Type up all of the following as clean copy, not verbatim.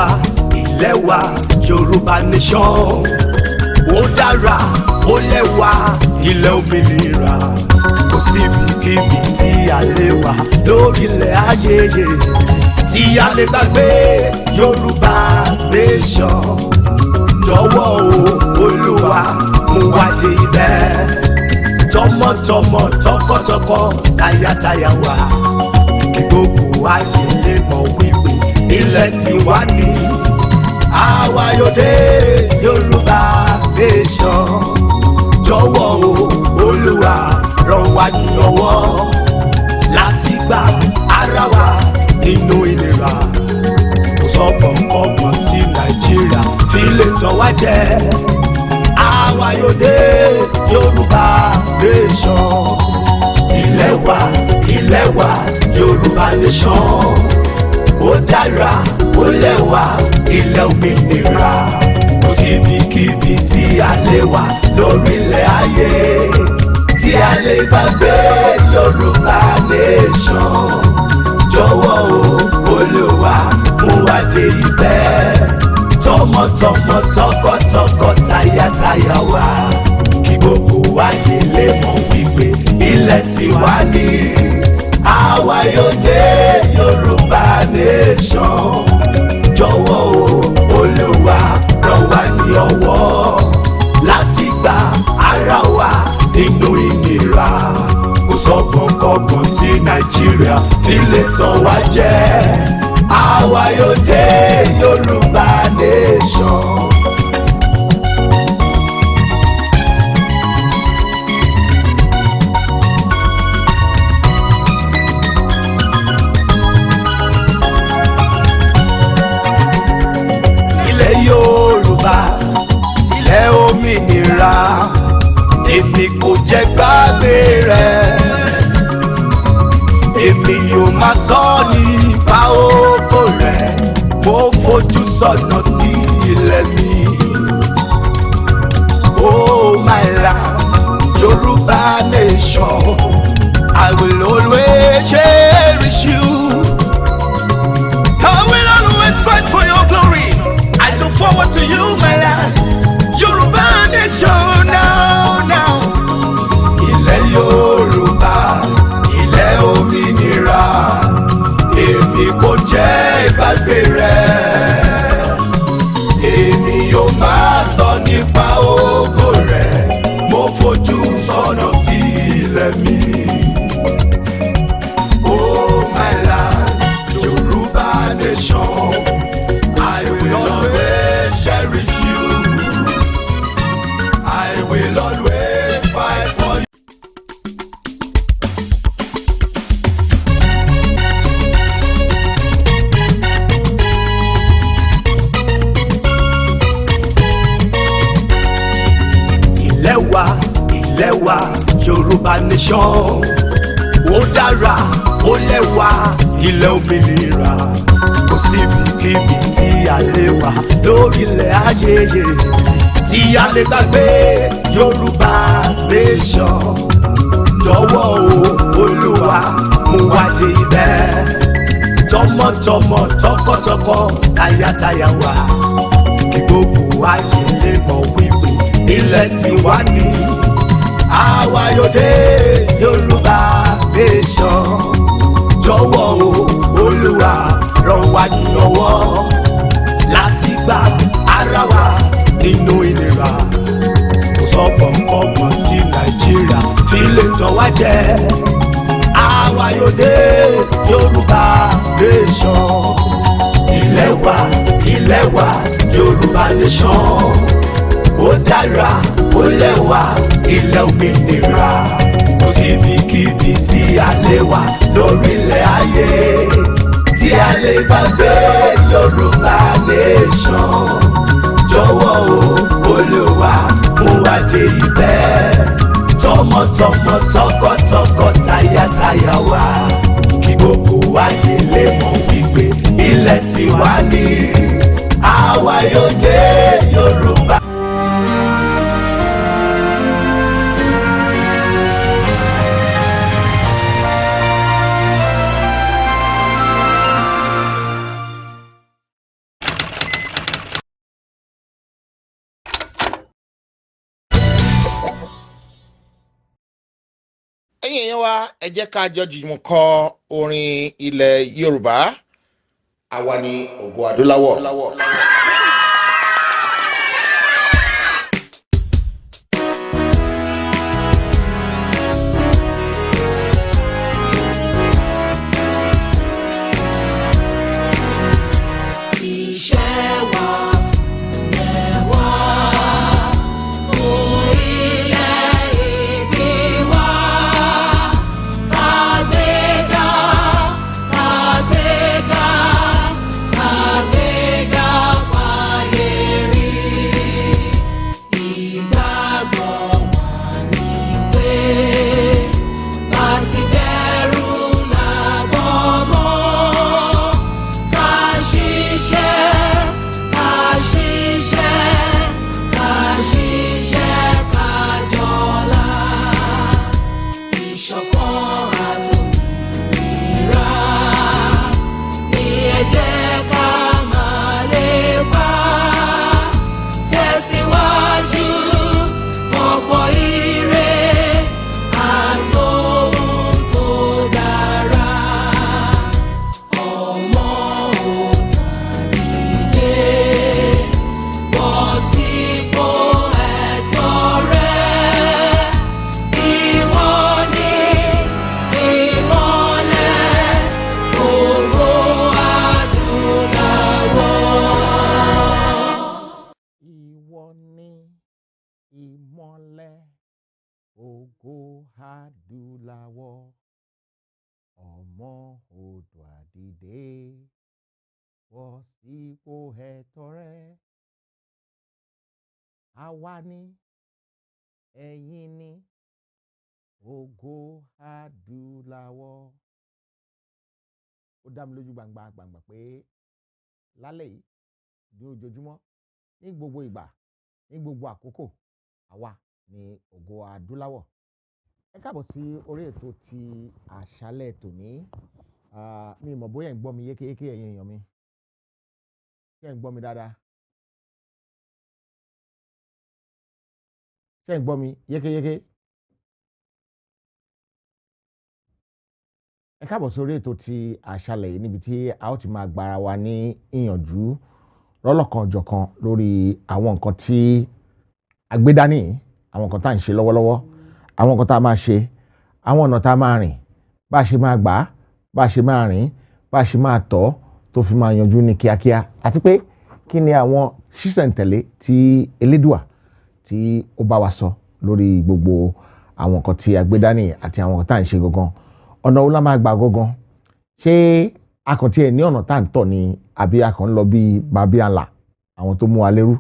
wa ilẹ̀ wa Yorùbá nation ó dára ó lẹ́wà ilẹ̀ òmìnira kò síbikíbi tí a lè wà lórílẹ̀ ayé tí a lè gbàgbé Yorùbá nation jọ̀wọ́ o Olúwa mú wa dé ibẹ̀ tọmọtọmọ tọkọtọkọ tayátayá wa kí gbogbo ayé lè mọ̀ wípé ilẹ̀ tiwa ni àwa yóò dé Yorùbá nation jọ̀wọ́ o Olúwa ràn wá ní ọwọ́ láti gba ara wa nínú ìnira kò sọ́gbọ̀n ọgbọ̀n tí Nàìjíríà fi lè tàn wá jẹ àwa yóò dé Yorùbá nation ilẹ̀ wa Yorùbá nation ó dára ó lẹ́wà ilẹ̀ òmìnira kò síbikíbi tí a lè wà lórílẹ̀ ayé tí a lè gbàgbé Yorùbá nation jọ̀wọ́ o Olúwa mú wa dé ibẹ̀ tọmọtọmọ tọkọtọkọ tayátayá wa kí gbogbo ayé lè mọ̀ wípé ilẹ̀ tiwa ni àwa yóò dé Yorùbá nation jọ̀wọ́ o Olúwa ràn wá ní ọwọ́ láti gba ara wa nínú ìnira kò sọ́gbọ̀n kọ́gbọ̀n tí Nàìjíríà fi lè tàn wá jẹ àwa yóò dé Yorùbá nation. Ilẹ̀ Yorùbá ilẹ̀ òmìnira èmi kò jẹ́ gbàgbé rẹ̀ èmi yóò máa sọ nípa ògo rẹ̀ mo fojú sọ́nà sí ilẹ̀ mi. Oh my land, Yorùbá nation, I will always cherish you. I will always fight for your glory. I look forward to you, my land, Yorùbá nation now. Ilẹ̀ Yorùbá ilẹ̀ òmìnira èmi kò jẹ́ ìgbàgbé rẹ̀ èmi yóò máa sọ nípa ògo rẹ̀ mo fojú sọ́nà sí ilẹ̀ mi. Oh my land, Yorùbá nation, I will always cherish you. I will always fight for you. Ilẹ̀ wa Yorùbá nation ó dára ó lẹ́wà ilẹ̀ òmìnira kò síbikíbi tí a lè wà lórílẹ̀ ayé tí a lè gbàgbé Yorùbá nation jọ̀wọ́ o Olúwa mú wa dé ibẹ̀ tọmọtọmọ tọkọtọkọ tayátayá wa kí gbogbo ayé lè mọ̀ wípé ilẹ̀ tiwa ni àwa yóò dé Yorùbá nation jọ̀wọ́ o Olúwa ràn wá ní ọwọ́ láti gba ara wa nínú ìnira kò sọ́gbọ̀n kọ́gbọ̀n tí Nàìjíríà fi lè tàn wá jẹ àwa yóò dé Yorùbá nation ilẹ̀ wa Yorùbá nation ó dára ó lẹ́wà ilẹ̀ òmìnira kò síbikíbi tí a lè wà lórílẹ̀ ayé tí a lè gbàgbé Yorùbá nation jọ̀wọ́ o Olúwa mú wa dé ibẹ̀ tọmọtọmọ tọkọtọkọ tayátayá wa kí gbogbo ayé lè mọ̀ wípé ilẹ̀ tiwa ni àwa yóò dé Yorùbá. ẹ̀yin èèyàn wa ẹ jẹ́ ká jọ jùmọ̀ kọ orin ilẹ̀ Yorùbá àwa ni ògo adúláwọ̀. Ògo adúláwọ̀ ọmọ odò àdìdé wọ́ sípò ẹ̀tọ́ rẹ. Àwa ni ẹ̀yin ni ògo adúláwọ̀. Ó dá mi lójú gbangba pé lálẹ́ yìí ní ojoojúmọ́ ní gbogbo ìgbà ní gbogbo àkókò àwa ní ògo adúláwọ̀. Ẹ káàbọ̀ sí orí ètò ti àṣálẹ́ tòní. Mi mọ̀ bóyá ẹ̀ ń gbọ́ mi yékéyéké ẹ̀yin èèyàn mi. Ṣé ẹ̀ ń gbọ́ mi dáadáa? Ṣé ẹ̀ ń gbọ́ mi yékéyéké? Ẹ káàbọ̀ sí orí ètò ti àṣálẹ́ yìí níbi tí a ó ti máa gbára wa ní ìyànjú lọ́lọ́kan ọ̀jọ̀kan lórí àwọn nǹkan tí a gbé dání, àwọn nǹkan tá à ń ṣe lọ́wọ́lọ́wọ́, àwọn nǹkan tá a máa ṣe, àwọn ọ̀nà tá a máa rìn, bá a ṣe máa gbà á, bá a ṣe máa rìn, bá a ṣe máa tọ̀ tó fi máa yanjú ní kíákíá, àti pé kí ni àwọn ṣísẹ̀ntẹ̀lé tí Elédùà tí ó bá wa sọ lórí gbogbo àwọn nǹkan tí a gbé dání àti àwọn nǹkan tá à ń ṣe gangan. Ọ̀nà wo la máa gbà gangan? Ṣé a kàn tiẹ̀ ní ọ̀nà tá à ń tọ̀ ni àbí a kàn ń lọ bí bàbí àlà àwọn tó mú wa lérú?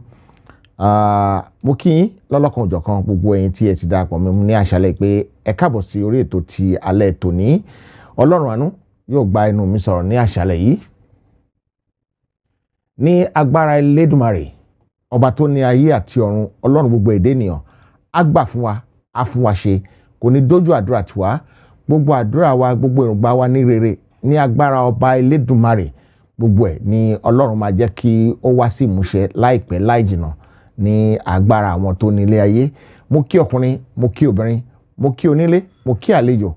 Mo kí yín lọ́lọ́kan òjọ̀kan gbogbo ẹ̀yin tí ẹ ti darapọ̀ mọ́ mi ní àṣálẹ́ pé ẹ káàbọ̀ sí orí ètò ti alẹ́ tòní. Ọlọ́run àánú yóò gba ẹnu mi sọ̀rọ̀ ní àṣálẹ́ yìí. Ní agbára Elédùmarè, ọba tó ní ayé àti ọ̀run, Ọlọ́run gbogbo èdè ènìyàn, á gbà fún wa, á fún wa ṣe, kò ní dójú àdúrà tiwa. Gbogbo àdúrà wa, gbogbo èròǹgbà wa ní rere ní agbára ọba Elédùmarè, gbogbo ẹ̀ ni Ọlọ́run máa jẹ́ kí ó wá sí ìmúṣẹ láìpẹ́ láì jìnnà ní agbára àwọn tó ní ilé ayé. Mo kí ọkùnrin, mo kí obìnrin, mo kí onílé, mo kí àlejò,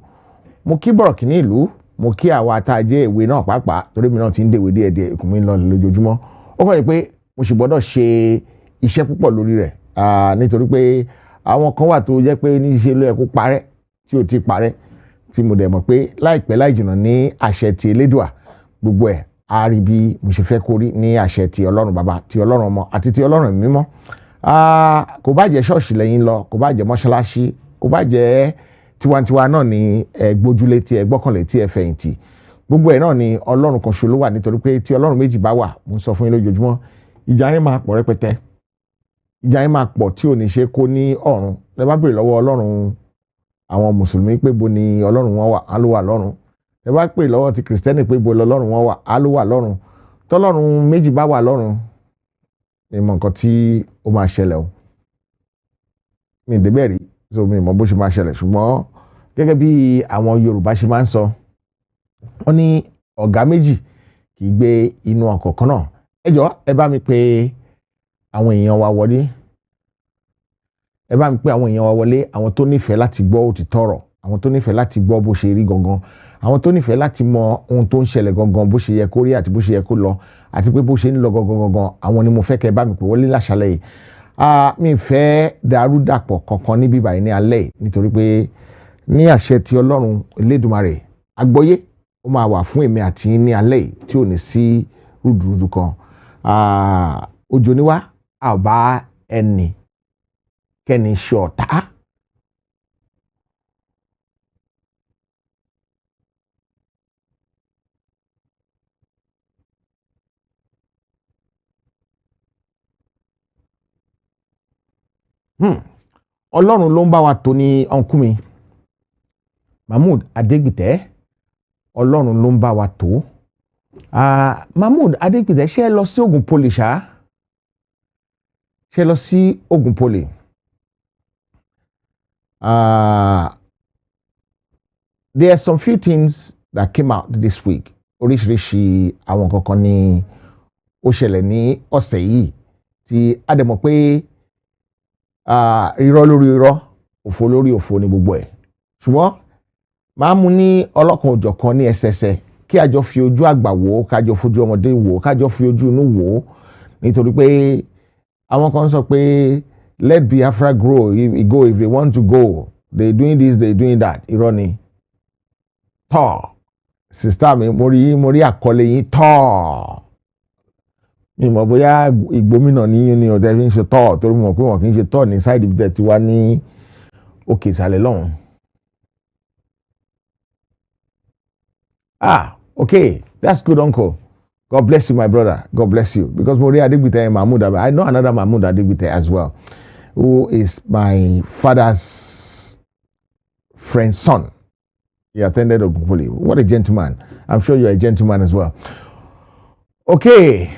mo kí bọ̀rọ̀kìnní ìlú, mo kí àwa tá a jẹ́ èwe náà pàápàá, torí mi náà ti ń dèwé díẹ̀díẹ̀, ikùn mi ń lọ lójoojúmọ́. Ó kàn yẹ pé mo sì gbọ́dọ̀ ṣe iṣẹ́ púpọ̀ lórí rẹ̀, nítorí pé àwọn kan wà tó jẹ́ pé ní ṣe ló yẹ kó parẹ́ tí ò ti parẹ́, tí mo dẹ̀ mọ̀ pé láìpẹ́ láì jìnnà ní àṣẹ ti Elédùà, gbogbo ẹ̀ a rí bí mo ṣe fẹ́ kó rí ní àṣẹ ti Ọlọ́run Baba, ti Ọlọ́run Ọmọ àti ti Ọlọ́run Ẹ̀mí Mímọ́. Kò bá jẹ́ ṣọ́ọ̀ṣì lẹ́yìn lọ, kò bá jẹ́ mọ́ṣáláṣí, kò bá jẹ́ tiwantiwa náà ni ẹ gbójúlé tí ẹ gbọ́kànlé tí ẹ fẹ̀yìntì, gbogbo ẹ̀ náà ni Ọlọ́run kan ṣo ló wà, nítorí pé tí Ọlọ́run méjì bá wà, mo ń sọ fún yín lójoojúmọ́, ìjà yẹn máa pọ̀ rẹpẹtẹ, ìjà yẹn máa pọ̀ tí ò ní ṣe kó ní ọ̀run. Ẹ bá béèrè lọ́wọ́ Ọlọ́run àwọn mùsùlùmí pé bo ni Ọlọ́run wọn wà, á ló wà lọ́run. Ẹ bá pè lọ́wọ́ ti kìrìsìtẹ́nì pé bo lọ́run wọn wà, á ló wà lọ́run. Tọ́lọ́run méjì bá wà lọ́run, mi mọ̀ nǹkan tí ó máa ṣẹlẹ̀ o. Mi débẹ̀ rí, so mi mọ̀ bó ṣe máa ṣẹlẹ̀, ṣùgbọ́n gẹ́gẹ́ bí àwọn Yorùbá ṣe máa ń sọ, wọ́n ní ọ̀gá méjì kì í gbé inú ọkọ̀ kan náà. Ẹ jọ̀ọ́ ẹ bá mi pè àwọn èèyàn wa wọlé. Ẹ bá mi pè àwọn èèyàn wa wọlé, àwọn tó nífẹ̀ẹ́ láti gbọ́ òtítọ́ ọ̀rọ̀ àwọn tó nífẹ̀ẹ́ láti gbọ́ bó ṣe rí gangan, àwọn tó nífẹ̀ẹ́ láti mọ ohun tó ń ṣẹlẹ̀ gangan, bó ṣe yẹ kó rí àti bó ṣe yẹ kó lọ àti pé bó ṣe ń lọ gangan, àwọn ni mo fẹ́ kẹ́ bá mi pè wọlé láṣálẹ́ yìí. Mi fẹ́ dàrúdàpọ̀ kankan níbí báyìí ní alẹ́ yìí, nítorí pé ní àṣẹ ti Ọlọ́run Elédùmarè, àgbọ́yé ó máa wà fún èmi àti yín ní alẹ́ yìí tí ò ní sí rúdurùdu kan. Òjò ni wá, a ò bá ẹnì kẹ́ni ṣe ọ̀tá. Ọlọ́run ló ń bá wa tó ní ọ̀nkú mi Mahmood Adégbìtẹ́, Ọlọ́run ló ń bá wa tó. Mahmood Adégbìtẹ́, ṣé ẹ lọ sí Ògùn Poli ṣá? Ṣé ẹ lọ sí Ògùn Poli? There are some few things that came out this week. Oríṣiríṣi àwọn kankan ni ó ṣẹlẹ̀ ní ọ̀sẹ̀ yìí tí a dẹ̀ mọ̀ pé irọ́ lórí irọ́, òfò lórí òfò ni gbogbo ẹ̀. Ṣùgbọ́n máa mú ní ọlọ́kan òjọ̀kan ní ẹsẹsẹ kí a jọ fi ojú àgbà wò ó, ká jọ fojú ọmọdé wò ó, ká jọ fi ojú inú wò ó, nítorí pé àwọn kan sọ pé let Biafra grow, go if they want to go, they doing this, they doing that. Irọ́ ni. Sista mi, mo rí àkọlé yín mi mọ̀ bóyá ìgbómìnà ní ní ọ̀tẹ̀ fi ń ṣe torí mo mọ̀ pé wọ́n kì í ṣe ní side ibi tẹ̀ tí wá ní òkè ìsàlẹ̀ lọ́hùn. Okay, that's good, uncle. God bless you, my brother. God bless you. Because mo rí Adégbìtẹ́ Mahmood, I know another Mahmood Adégbìtẹ́ as well, who is my father's friend's son. He attended Ogunpoli. What a gentleman. I'm sure you're a gentleman as well. Okay.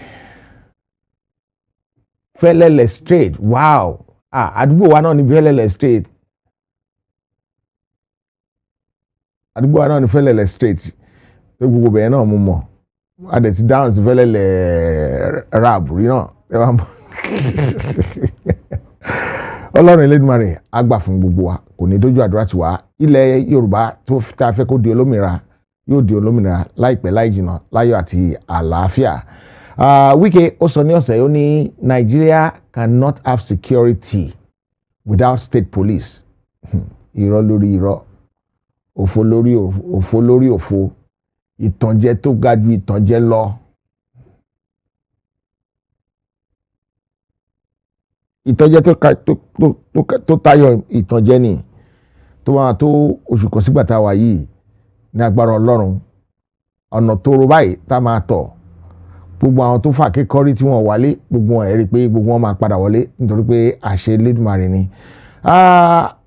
Fẹ́lẹ́lẹ̀ straight. Wow. Àdúgbò wa náà ní Fẹ́lẹ́lẹ̀ straight. Àdúgbò wa náà ní Fẹ́lẹ́lẹ̀ straight. Tó gbogbo bẹ̀yẹn náà mo mọ̀. A dẹ̀ ti dáhùn sí Fẹ́lẹ́lẹ̀ rap rí náà. Ọlọ́run Elédùmarè á gbà fún gbogbo wa, kò ní dójú àdúrà tiwa. Ilẹ̀ Yorùbá tó tá a fẹ́ kó di olómìnira yóò di olómìnira láìpẹ́ láì jìnnà, láyọ̀ àti àlàáfíà. Wike ó sọ ní ọ̀sẹ̀ ó ní Nigeria cannot have security without state police. Irọ́ lórí irọ́, òfò lórí òfò, ìtànjẹ tó ga ju ìtànjẹ lọ. Ìtànjẹ tó tayọ ìtànjẹ ni tó máa tó oṣù kan sígbà tá a wà yìí ní agbára Ọlọ́run. Ọ̀nà tó ro báyìí tá a máa tọ̀, gbogbo àwọn tó fà kékọ́rí tí wọ́n wálé, gbogbo wọn rí pé gbogbo wọn máa padà wọlé nítorí pé àṣẹ Elédùmarè ni.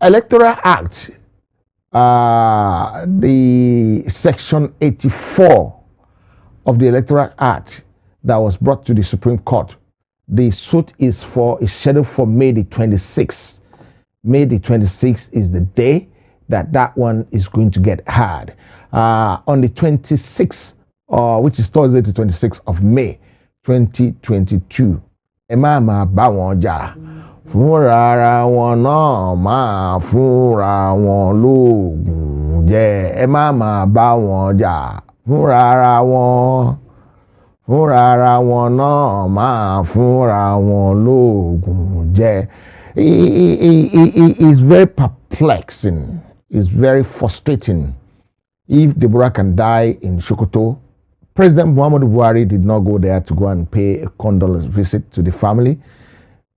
Electoral Act, the Section 84 of the Electoral Act that was brought to the Supreme Court. The suit is scheduled for May the 26th. May the 26th is the day that one is going to get heard. On the 26th, which is Thursday, the 26th of May, 2022. Ẹ máa bá wọn jà. Fúnra ara wọn náà máa fúnra wọn lóògùn jẹ. Ẹ máa bá wọn jà. Fúnra ara wọn náà máa fúnra wọn lóògùn jẹ. It is very perplexing. It's very frustrating. If Deborah can die in Sokoto, President Muhammadu Buhari did not go there to go and pay a condolence visit to the family.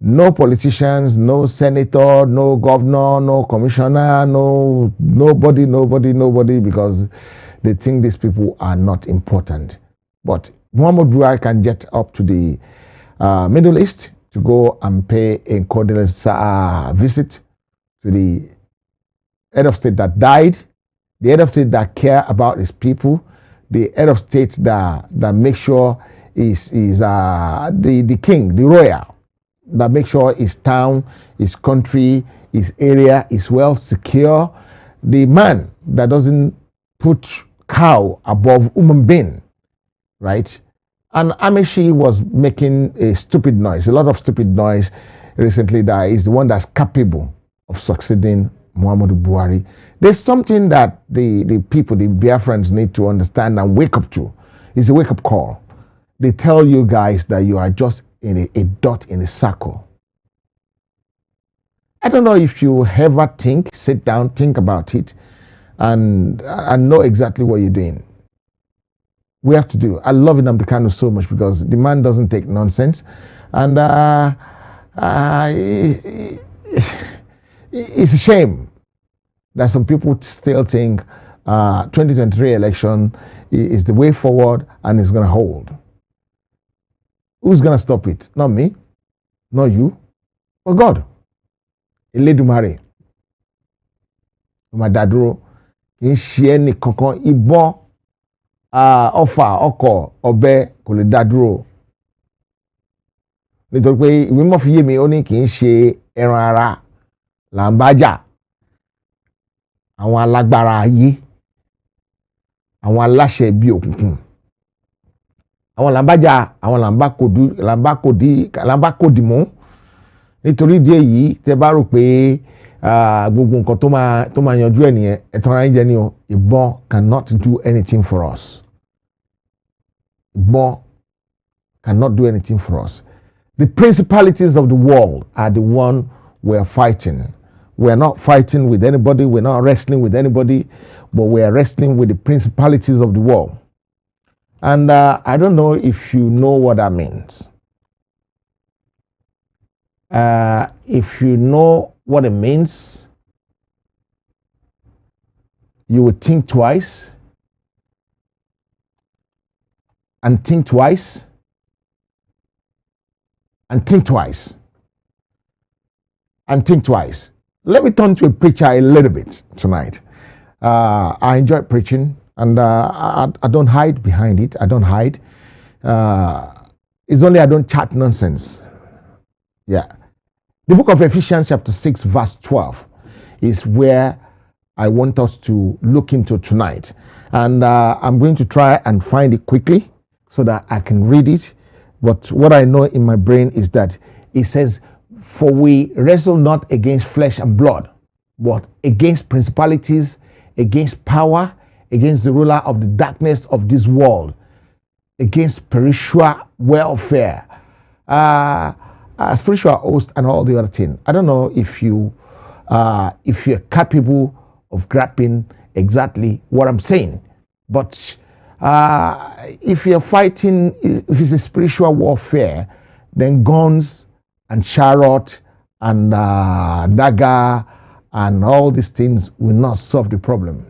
No politicians, no senator, no governor, no commissioner, nobody, because they think these people are not important. But Muhammadu Buhari can jet up to the Middle East to go and pay a condolence visit to the head of state that died, the head of state that care about his people, the head of state that make sure is the king, the royal, that make sure his town, his country, his area is well secure, the man that doesn't put cow above human being, right? And Amishi was making a lot of stupid noise recently, that is the one that's capable of succeeding Muhammadu Buhari. There's something that the people, the Biafrans, need to understand and wake up to. It's a wake-up call. They tell you guys that you are just in a dot in a circle. I don't know if you ever sit down, think about it, and know exactly what you're doing. We have to do. I love Nnamdi Kanu so much because the man doesn't take nonsense, and it's a shame that some people still think 2023 election is the way forward and it's going to hold. Who's going to stop it? Not me, not you, but God. Elédùmarè. Ọmọ dádúró kì í ṣe ẹnì kankan, ìbọn ọfà ọkọ̀ ọ̀bẹ kò lè dá dúró. Nítorí pé ìwé mímọ́ fi yé mi, ó ní kì í ṣe ẹran ara là ń bá jà. Àwọn alágbára ayé, àwọn aláṣẹ bí òkùnkùn, àwọn là ń bá jà, àwọn là ń bá kòdì mú. Nítorí ìdí èyí tẹ́ bá rò pé gbogbo nǹkan tó máa yanjú ẹ̀ nìyẹn, ẹ̀tàn ara ń jẹ ní o. Ìbọn cannot do anything for us. Ìbọn cannot do anything for us. The principalities of the world are the one we are fighting. We are not fighting with anybody. We're not wrestling with anybody, but we are wrestling with the principalities of the world. And I don't know if you know what that means. If you know what it means, you would think twice and think twice and think twice and think twice. Let me turn to a preacher a little bit tonight. I enjoy preaching, and I don't hide behind it. I don't hide. It's only I don't chat nonsense. Yeah. The book of Ephesians chapter 6 verse 12 is where I want us to look into tonight. And I'm going to try and find it quickly so that I can read it. But what I know in my brain is that it says, "For we wrestle not against flesh and blood, but against principalities, against power, against the ruler of the darkness of this world, against spiritual warfare." Spiritual host and all the other thing. I don't know if you're capable of grasping exactly what I'm saying, but if you're fighting, if it's a spiritual warfare, then guns and chariot and dagger and all these things will not solve the problem.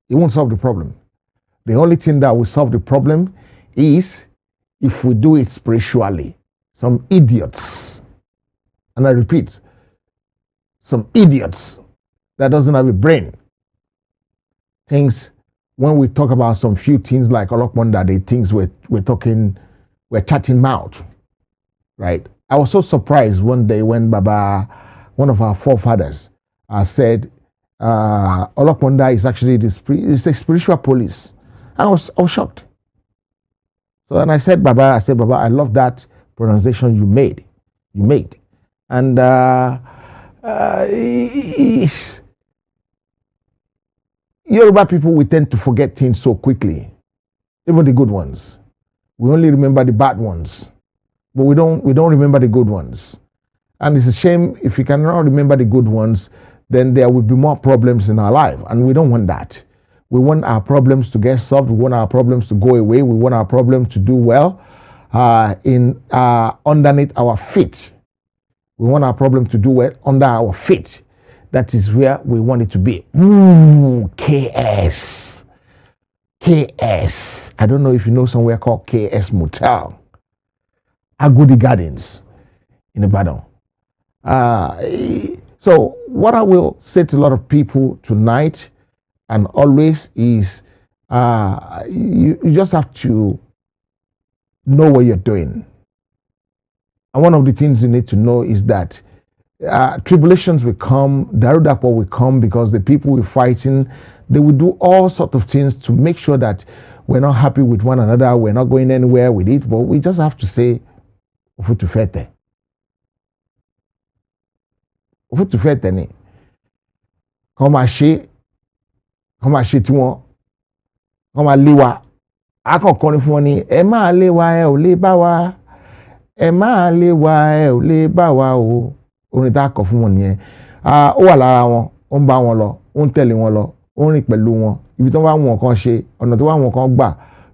It won't solve the problem. The only thing that will solve the problem is if we do it spiritually. Some idiots, and I repeat, some idiots that doesn't have a brain thinks when we talk about some few things like Olokmonda, they thinks we're chatting mouth, right? I was so surprised one day when Baba, one of our forefathers, said Olokmonda is actually the spiritual police. I was shocked. So then I said, Baba, I love that pronunciation you made. And Yoruba people, we tend to forget things so quickly, even the good ones. We only remember the bad ones, but we don't remember the good ones. And it's a shame if we cannot remember the good ones, then there will be more problems in our life, and we don't want that. We want our problems to get solved. We want our problems to go away. We want our problems to do well underneath our feet. We want our problem to do well under our feet. That is where we want it to be. Ooh, KS. I don't know if you know somewhere called KS Motel. Agodi Gardens in Ibadan. So what I will say to a lot of people tonight and always is you just have to know what you're doing. And one of the things you need to know is that tribulations will come, Darudapo will come, because the people we're fighting, they will do all sorts of things to make sure that we're not happy with one another, we're not going anywhere with it, but we just have to say, Ufutufete. òfútù fẹ́ tẹ̀ ni kàn máa ṣe tiwọn kàn máa lé wa akọ̀kọrin fún wọn ni ẹ máa lé wa ẹ ò lè bá wa ẹ máa lé wa ẹ ò lè bá wa o orin tá a kọ fún wọn nìyẹn ó wà lára wọn ó ń bá wọn lọ ó ń tẹ̀lé wọn lọ ó ń rìn pẹ̀lú wọn ibi tó bá wọn kan ṣe ọ̀nà tó bá wọn kan gbà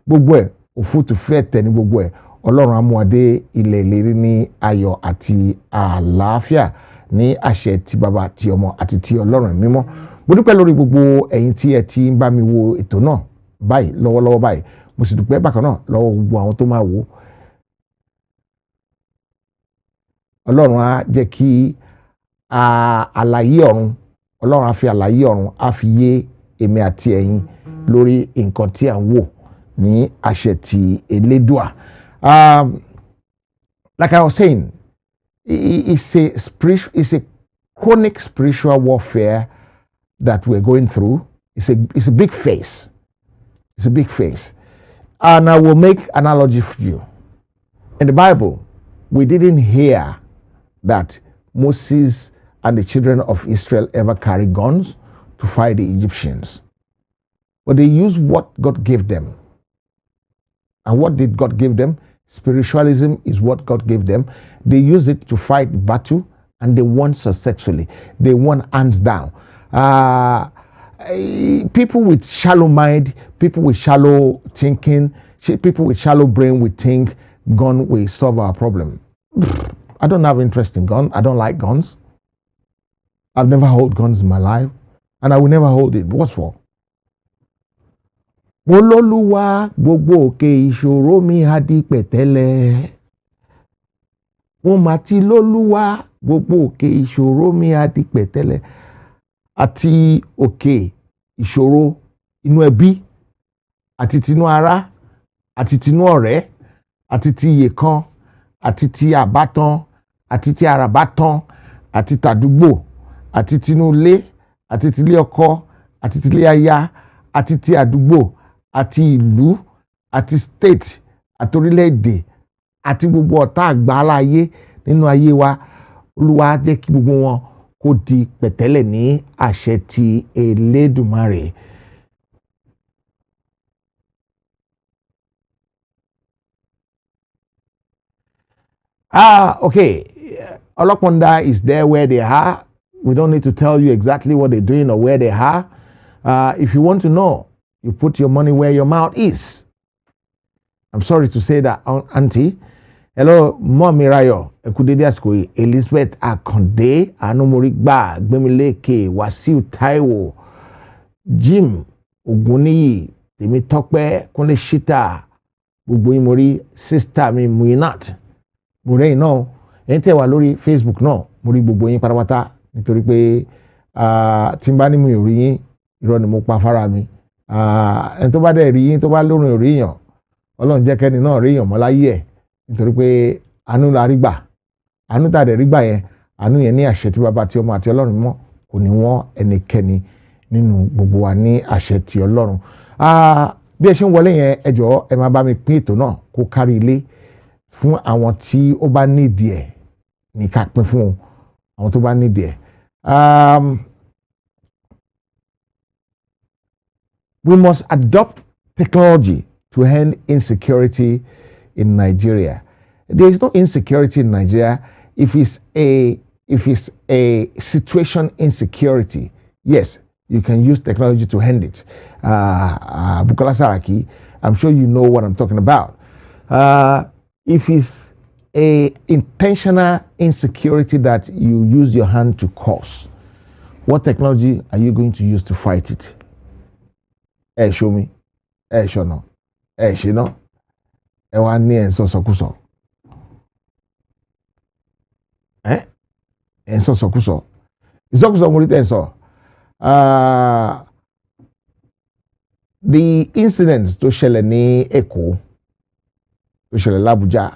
gbogbo ẹ̀ òfútù fẹ́ tẹ̀ ní gbogbo ẹ̀ ọlọ́run á mú wa dé ilẹ̀ ìlérí ní ayọ̀ àti àlàáfíà ní àṣẹ ti bàbá ti ọmọ àti ti ọlọ́run mímọ́ mo dúpẹ́ lórí gbogbo ẹ̀yin tí ẹ ti ń bá mi wo ètò náà báyìí lọ́wọ́lọ́wọ́ báyìí mo sì dúpẹ́ bákan náà lọ́wọ́ gbogbo àwọn tó máa wò ọlọ́run á jẹ́ kí àlàyé ọ̀run ọlọ́run á fi àlàyé ọ̀run á fi yé èmi àti ẹ̀yin lórí nǹkan tí à ń wò ní àṣẹ ti Elédùà. Like I was saying, it's a chronic spiritual warfare that we're going through. It's a big phase. It's a big phase. And I will make analogy for you. In the Bible, we didn't hear that Moses and the children of Israel ever carried guns to fight the Egyptians. But they used what God gave them. And what did God give them? Spiritualism is what God gave them. They use it to fight the battle, and they won successfully. They won hands down. People with shallow mind, people with shallow thinking, people with shallow brain will think gun will solve our problem. I don't have interest in guns. I don't like guns. I've never held guns in my life, and I will never hold it. What's for? Mo lólúwa gbogbo òkè ìṣòro mi á di pẹ̀tẹ́lẹ̀. Mo mà ti lólúwa gbogbo òkè ìṣòro mi á di pẹ̀tẹ́lẹ̀. Àti òkè ìṣòro inú ẹbí, àti tinú ará, àti tinú ọ̀rẹ́, àti ti iye kan, àti ti àbátan, àti ti àràbátan, àti tàdúgbò, àti tinú ilé, àti ti ilé ọkọ, àti ti ilé aya, àti ti àdúgbò, àti ìlú, àti state, àti orílẹ̀-èdè, àti gbogbo ọ̀tá àgbáláyé nínú ayé wa. Olúwa jẹ́ kí gbogbo wọn kó di pẹ̀tẹ́lẹ̀ ní àṣẹ ti Elédùmarè. Okay. Oloponda is there where they are. We don't need to tell you exactly what they're doing or where they are. If you want to know, you put your money where your mouth is. I'm sorry to say that, Auntie. Hello, Mom Mirayo, Ekudede Askoyi, Elizabeth Akonde, Anomorigba, Gbemileke, Wasiu Taiwo, Jim Oguniyi, Temitope, Kunle Shita, gbogbo yín mo rí sister mi Muinat. Mo rẹ́yìn náà, ẹ̀yin tẹ́ wà lórí Facebook náà, mo rí gbogbo yín pátápátá nítorí pé tí n bá ní mi ò rí yín, irọ́ ni mo pa fára mi. Ẹni tó bá dẹ̀ rí yín tó bá lórin ò rí yàn, Ọlọ́run jẹ́ kẹ́ni náà rí yàn mọ́ láyé ẹ̀ nítorí pé àánú la rí gbà. Àánú tá a dẹ̀ rí gbà yẹn, àánú yẹn ní àṣẹ tí bàbá tí ọmọ àti Ọlọ́run mímọ́ kò ní wọ́n ẹnikẹ́ni nínú gbogbo wa ní àṣẹ tí Ọlọ́run. Bí ẹ ṣe ń wọlé yẹn, ẹ jọ̀ọ́ ẹ máa bá mi pín ètò náà kó kárí ilé fún àwọn tí ó bá nídìí ẹ̀ ní ká pín fún àwọn tó bá nídìí ẹ̀. We must adopt technology to end insecurity in Nigeria. There is no insecurity in Nigeria if it's a situation insecurity. Yes, you can use technology to end it. Bukola Saraki, I'm sure you know what I'm talking about. If it's a intentional insecurity that you use your hand to cause, what technology are you going to use to fight it? Show me. Show no. She no. Wá ní ẹ̀ ń sọ̀sọ̀kúsọ. Ẹ̀ ń sọ̀sọ̀kúsọ. Ìsọ̀kúsọ mo rí tẹ̀ ń sọ. The incidents tó ṣẹlẹ̀ ní Èkó, tó ṣẹlẹ̀ l'Abuja,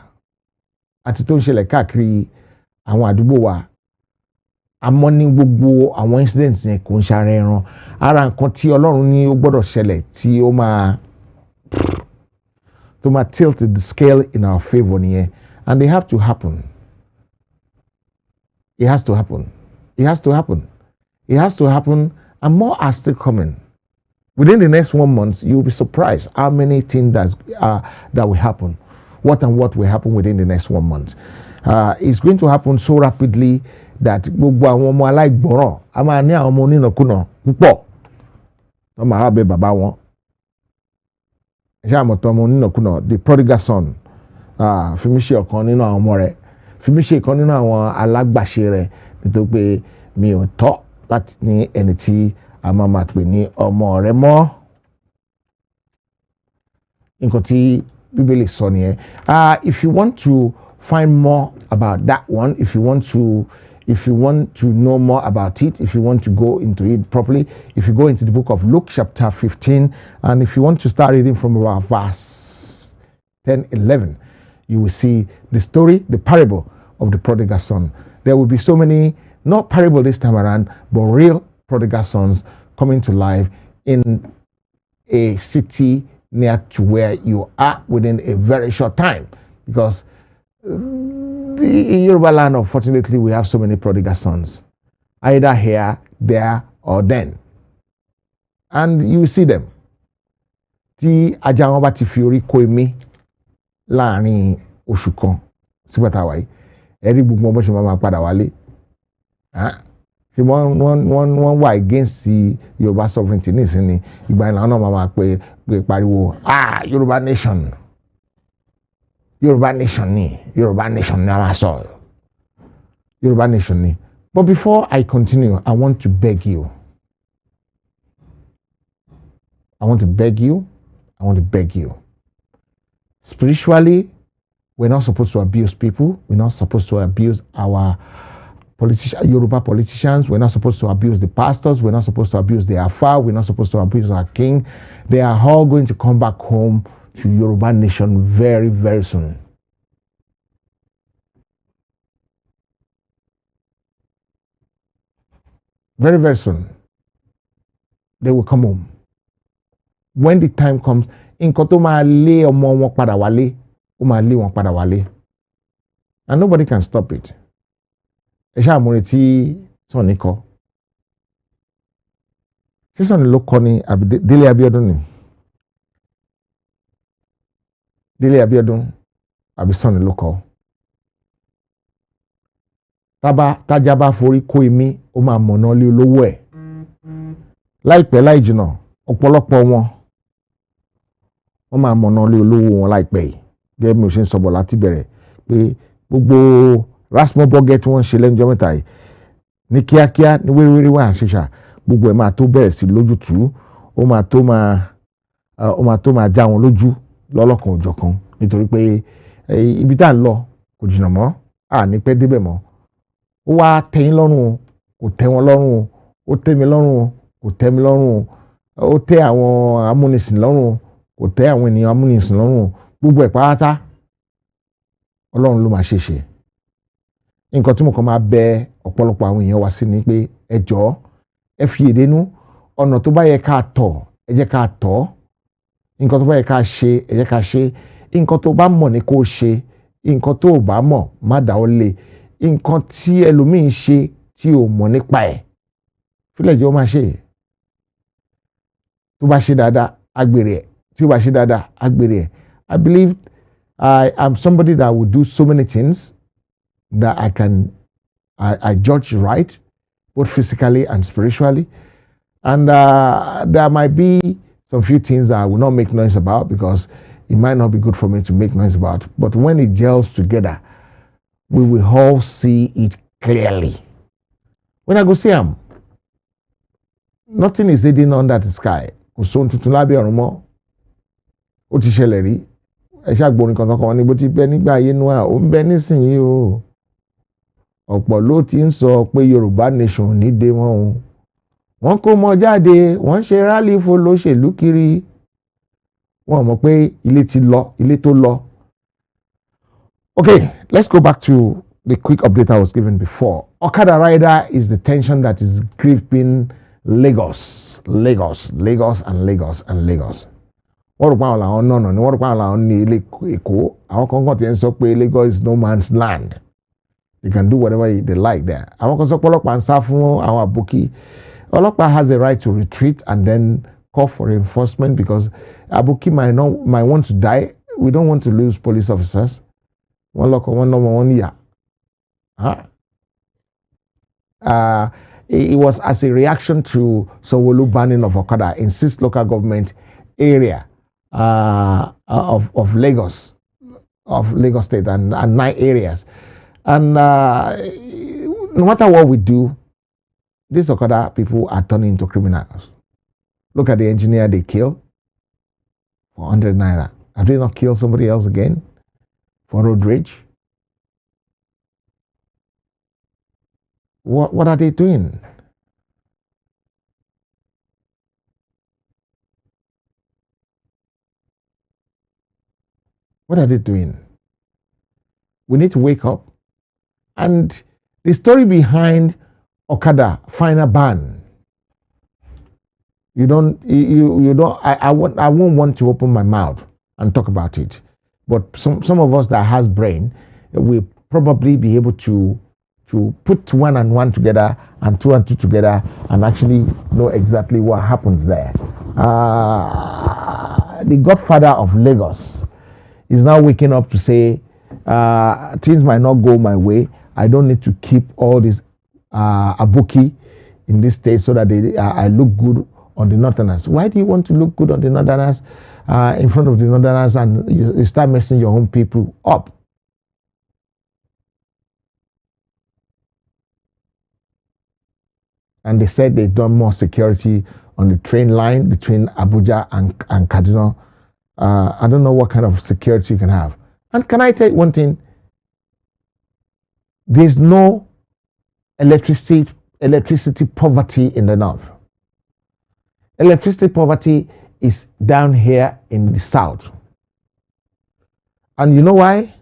àti tó ń ṣẹlẹ̀ káàkiri àwọn àdúgbò wa, àmọ́ ní gbogbo àwọn incidents yẹn kò ń ṣara ẹran. Ara nǹkan tí Ọlọ́run ní ó gbọ́dọ̀ ṣẹlẹ̀ tí ó máa tilt the scale in our favour nìyẹn, and they have to happen. It has to happen. It has to happen. It has to happen, and more are still coming. Within the next 1 month, you'll be surprised how many things that will happen. What will happen within the next 1 month. It's going to happen so rapidly that gbogbo àwọn ọmọ aláìgbọràn a máa ní àwọn ọmọ onínàkúnà púpọ̀ tó máa bẹ bàbá wọn. Ṣé àmọ̀tọ́ ọmọ onínàkúnà, the prodigal son, fi mí ṣe ọ̀kan nínú àwọn ọmọ rẹ̀, fi mí ṣe ọ̀kan nínú àwọn alágbàṣe rẹ̀, nítorí pé mi ò tọ́ láti ní ẹni tí a máa pè ní ọmọ rẹ̀ mọ́. Nǹkan tí Bíbélì sọ nìyẹn. If you want to find more about that one, if you want to know more about it, if you want to go into it properly, if you go into the book of Luke chapter 15, and if you want to start reading from about verse 10, 11, you will see the story, the parable of the prodigal son. There will be so many, not parable this time around, but real prodigal sons coming to life in a city near to where you are within a very short time. Because in Yoruba land, unfortunately, we have so many prodigal sons, either here, there, or then. And you see them. Tí ajá wọn bá ti fi orí kó èmi láàrin oṣù kan sígbà tá a wà yìí, ẹ rí gbogbo ọmọ ṣe máa padà wálé. Ṣé wọ́n wà against Yorùbá sovereignty nísìnyí, ìgbà yẹn làwọn náà máa pè pariwo Yorùbá nation. Yoruba nation ni a máa sọ. Yoruba nation ni. But before I continue, I want to beg you. Spiritually, we're not supposed to abuse people. We're not supposed to abuse our Yoruba politicians. We're not supposed to abuse the pastors. We're not supposed to abuse the Afa. We're not supposed to abuse our king. They are all going to come back home to Yoruba nation very, very soon. Very, very soon. They will come home. When the time comes, nǹkan tó máa lé ọmọ wọn padà wálé, ó máa lé wọn padà wálé. And nobody can stop it. Ẹ ṣáà mo retí Sọ̀ni kọ. Ṣé Sọ̀ni ló kọ ni àbí Délé Abíọ́dún ni? Délé Abíọ́dún àbí Sọ̀ni ló kọ. Tájá bá forí kó èmi, ó máa mọ̀nà lé olówó ẹ̀. Láìpẹ́ láì jìnnà, ọ̀pọ̀lọpọ̀ wọ́n máa mọ̀nà lé olówó wọn láìpẹ́ yìí. Gẹ́gẹ́ bí mo ṣe ń sọ̀bọ̀ láti bẹ̀rẹ̀ pé gbogbo rasmo bọ́gẹ́ tí wọ́n ń ṣe lẹ́njọ́ mẹ́ta yìí ní kíákíá ní wéréwéré wà ṣíṣà, gbogbo ẹ̀ máa tó bẹ̀rẹ̀ sí lójútùú, ó máa tó máa já wọn lójú lọ́lọ́kan òjọ̀kan, nítorí pé ibi tá à ń lọ kò jìnnà mọ́, ní pẹ́ débẹ̀ mọ́. Ó wá tẹ́yín lọ́rùn, kò tẹ́ wọn lọ́rùn, ó tẹ́ mi lọ́rùn, kò tẹ́ mi lọ́rùn, ó tẹ́ àwọn amúnisìn lọ́rùn, kò tẹ́ àwọn ènìyàn amúnisìn lọ́rùn, gbogbo ẹ̀ pátá Ọlọ́run ló máa ṣe. Nǹkan tí mo kàn máa bẹ ọ̀pọ̀lọpọ̀ àwọn èèyàn wá sí ni pé ẹ jọ̀ọ́, ẹ fi èdénú, ọ̀nà tó bá yẹ ká tọ̀, ẹ jẹ́ ká tọ̀, nǹkan tó bá yẹ ká ṣe, ẹ jẹ́ ká ṣe, nǹkan tó bá mọ̀ ni kó ṣe, nǹkan tó bá mọ̀ má dáwọ́ lé, nǹkan tí ẹlòmíín ṣe tí ò mọ̀ nípa ẹ̀ fílẹ̀ jẹ́ ó máa ṣe. Tó bá ṣe dáadáa agbèrè ẹ̀, tí ó bá ṣe dáadáa agbèrè ẹ̀. I believe I am somebody that will do so many things that I judge right, both physically and spiritually. And there might be some few things that I will not make noise about because it might not be good for me to make noise about. But when it gels together, we will all see it clearly. When I go see him, nothing is hidden under the sky. Kò sóhun tuntun lábẹ́ ọ̀run mọ́. Ó ti ṣẹlẹ̀ rí. Ẹ ṣàgbọ́n kan tọkàn wọn ní bó ti bẹ nígbà ayé Noah, ó ń bẹ nísìnyí o. Ọ̀pọ̀ ló ti ń sọ pé Yorùbá nation ní dé wọn o. Wọ́n kó mọ jáde, wọ́n ṣe rálì f'olóṣèlú kiri. Wọ́n mọ̀ pé ilé tó lọ. Okay, let's go back to the quick update I was given before. Okada rider is the tension that is gripping Lagos. Wọ́n rò pé àwọn làwọn náà ni wọ́n rò pé àwọn làwọn ní ilé Èkó. Àwọn kankan ti ń sọ pé Lagos is no man's land. They can do whatever they like there. Àwọn kan sọ pé ọlọ́pàá ń sá fún àwọn àbòkí. Ọlọ́pàá has a right to retreat and then call for reinforcement because àbòkí might want to die. We don't want to lose police officers. Wọ́n lọ́kọ̀ wọ́n lọ́mọ wọ́n níyà. It was as a reaction to Sanwo-Olu banning of Okada in 6 local government area of Lagos State and 9 areas. And no matter what we do, these Okada people are turning into criminals. Look at the engineer they killed for 100 naira. Have they not killed somebody else again for road rage? What are they doing? What are they doing? We need to wake up. And the story behind Okada final ban. I won't want to open my mouth and talk about it. But some of us that has brain will probably be able to put 1 and 1 together and 2 and 2 together and actually know exactly what happens there. The godfather of Lagos is now waking up to say things might not go my way. I don't need to keep all this aboki in this state so that I look good on the northerners. Why do you want to look good on the northerners in front of the northerners and you start messing your own people up? And they said they've done more security on the train line between Abuja and Kaduna. I don't know what kind of security you can have. And can I tell you one thing? There's no electricity poverty in the north. Electricity poverty is down here in the south. And you know why?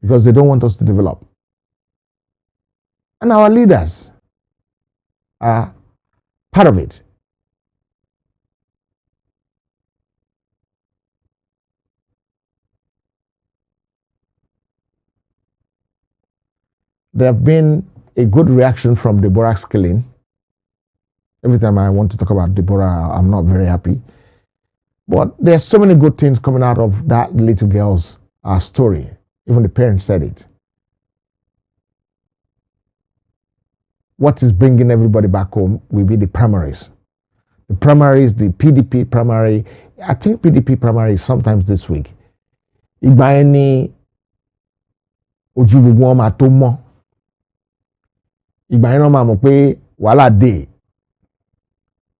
Because they don't want us to develop. And our leaders are part of it. There have been a good reaction from Deborah's killing. Every time I want to talk about Deborah, I'm not very happy. But there's so many good things coming out of that little girl's story. Even the parents said it. What is bringing everybody back home will be the primaries. The primaries, the PDP primary. I think PDP primary is sometimes this week. Ìgbà yẹn ni ojú gbogbo wọn máa tó mọ́. Ìgbà yẹn náà máa mọ̀ pé wàhálà dé.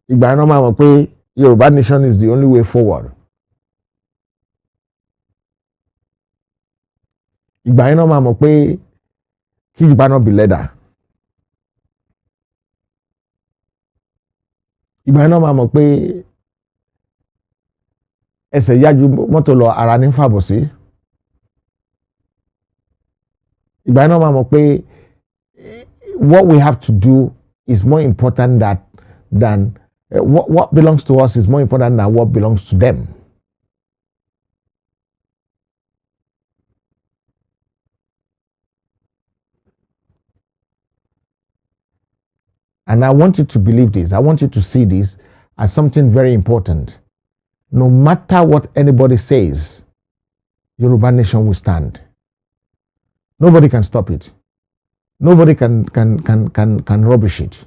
Ìgbà yẹn náà máa mọ̀ pé Yoruba nation is the only way forward. Ìgbà yẹn náà máa mọ̀ pé kí Yorùbá náà be leader. Ìgbà yẹn náà máa mọ̀ pé ẹsẹ̀ yájú mọ́tò lọ ara ní fàbọ̀ sí. Ìgbà yẹn náà máa mọ̀ pé what we have to do is more important than what belongs to us is more important than what belongs to them. And I want you to believe this. I want you to see this as something very important. No matter what anybody says, Yoruba nation will stand. Nobody can stop it. Nobody can rubbish it.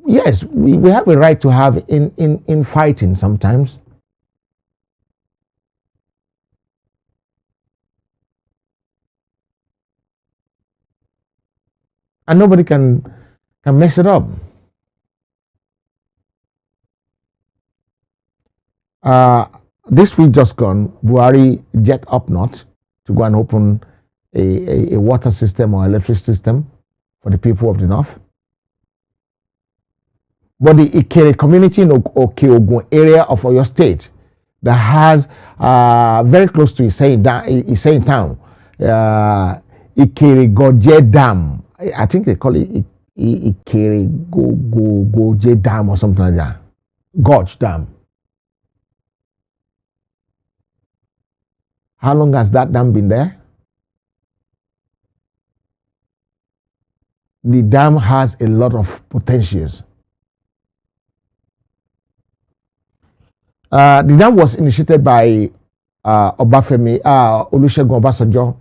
Yes, we have a right to have in fighting sometimes. And nobody can mess it up. This week just gone, Buhari jet up north to go and open a water system or electric system for the people of the north. But the Ikere community in Okeogun area of Oyo State that has very close to Iseyin town, Ikere Goje Dam. I think they call it Ikere Goje Dam or something like that. Gorge Dam. How long has that dam been there? the dam has a lot of potentials. The dam was initiated by Obafemi Olusegun Obasanjo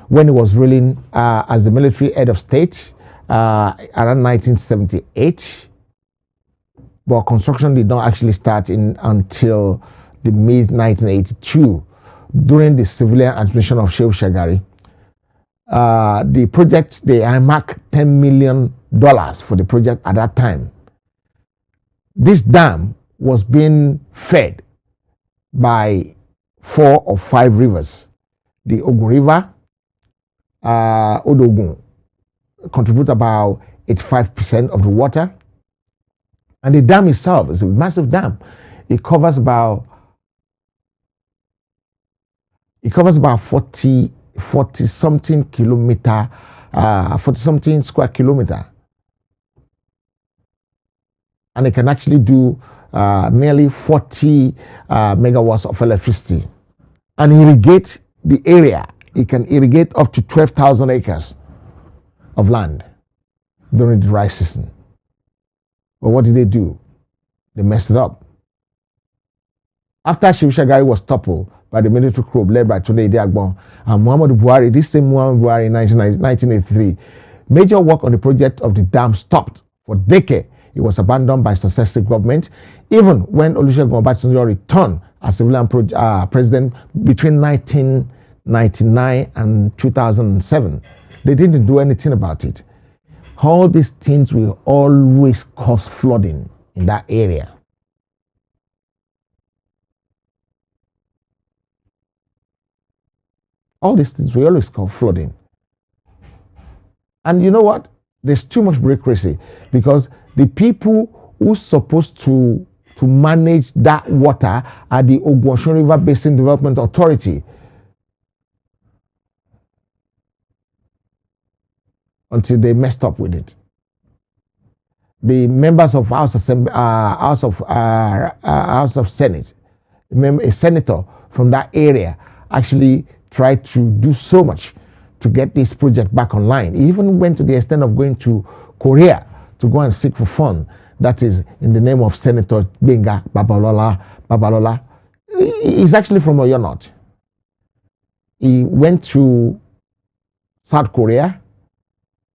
when he was ruling as the military head of state around 1978. But construction did not actually start until the mid 1982 during the civilian administration of Shehu Shagari. The project, they earmarked $10 million for the project at that time. This dam was being fed by 4 or 5 rivers. The Ogun River, Odogun, contribute about 85% of the water. And the dam itself is a massive dam. It covers about 40 something kilometer, 40 something square kilometer. And it can actually do nearly 40 megawatts of electricity and irrigate the area. It can irrigate up to 12,000 acres of land during the dry season. But what did they do? They messed it up. After Shehu Shagari was toppled by the military coup led by Tunde Idiagbon and Muhammadu Buhari, this same Muhammadu Buhari in 1983, major work on the project of the dam stopped for decades. It was abandoned by successive government. Even when Olusegun Obasanjo returned as civilian president between 1999 and 2007, they didn't do anything about it. All these things will always cause flooding in that area. All these things will always cause flooding. And you know what? There's too much bureaucracy because the people who's supposed to manage that water are the Ogun River Basin Development Authority. Until they messed up with it. The members of House of Senate, a senator from that area, actually tried to do so much to get this project back online. He even went to the extent of going to Korea to go and seek for funds. That is in the name of Senator Benga Babalola. He's actually from Oyo North. He went to South Korea,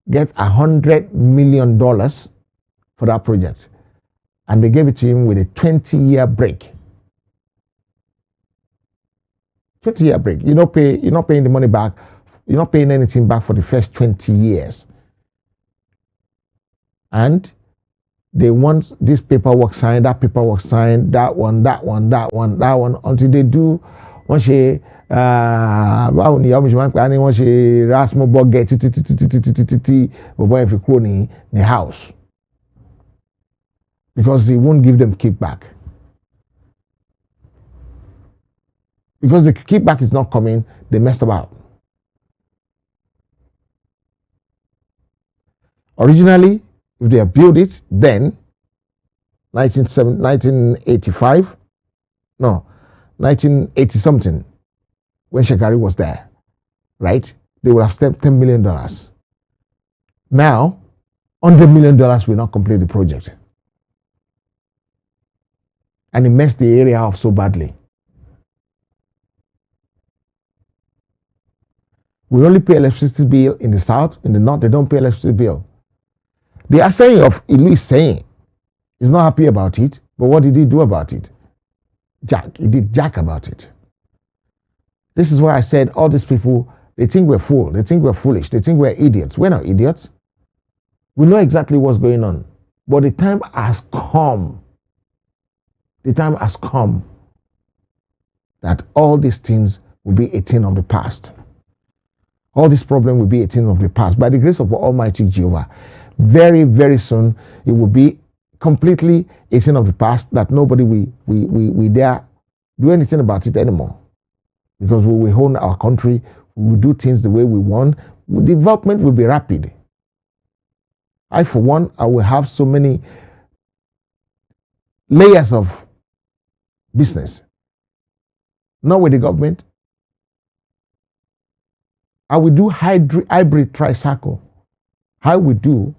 get $100 million for that project, and they gave it to him with a 20-year break. 20-year break. You're not paying the money back. You're not paying anything back for the first 20 years. And they want this paperwork signed, that paperwork signed, that one, until they do once they báwo ni ìyá mi ṣe máa ń pè á ní wọ́n ṣe rasmus bọ́gẹ̀ títí bọ̀bọ́ ẹ̀ fi kúrò ní house because they won't give them kickback. Because the kickback is not coming, they messed about. Originally, if they have built it, then 1980 something, when Shagari was there, right? They would have spent $10 million. Now, $100 million will not complete the project. And it messed the area up so badly. We only pay electricity bill in the south, in the north, they don't pay electricity bill. The Asaying of Ilu is saying he's not happy about it, but what did he do about it? He did jack about it. This is why I said all these people, they think we're fool, they think we're foolish, they think we're idiots. We're not idiots. We know exactly what's going on. But the time has come. The time has come that all these things will be a thing of the past. All this problem will be a thing of the past. By the grace of Almighty Jehovah, very, very soon, it will be completely a thing of the past that nobody will dare do anything about it anymore. Because we will own our country, we will do things the way we want. Development will be rapid. I, for one, I will have so many layers of business. Not with the government. I will do hybrid tricycle. we do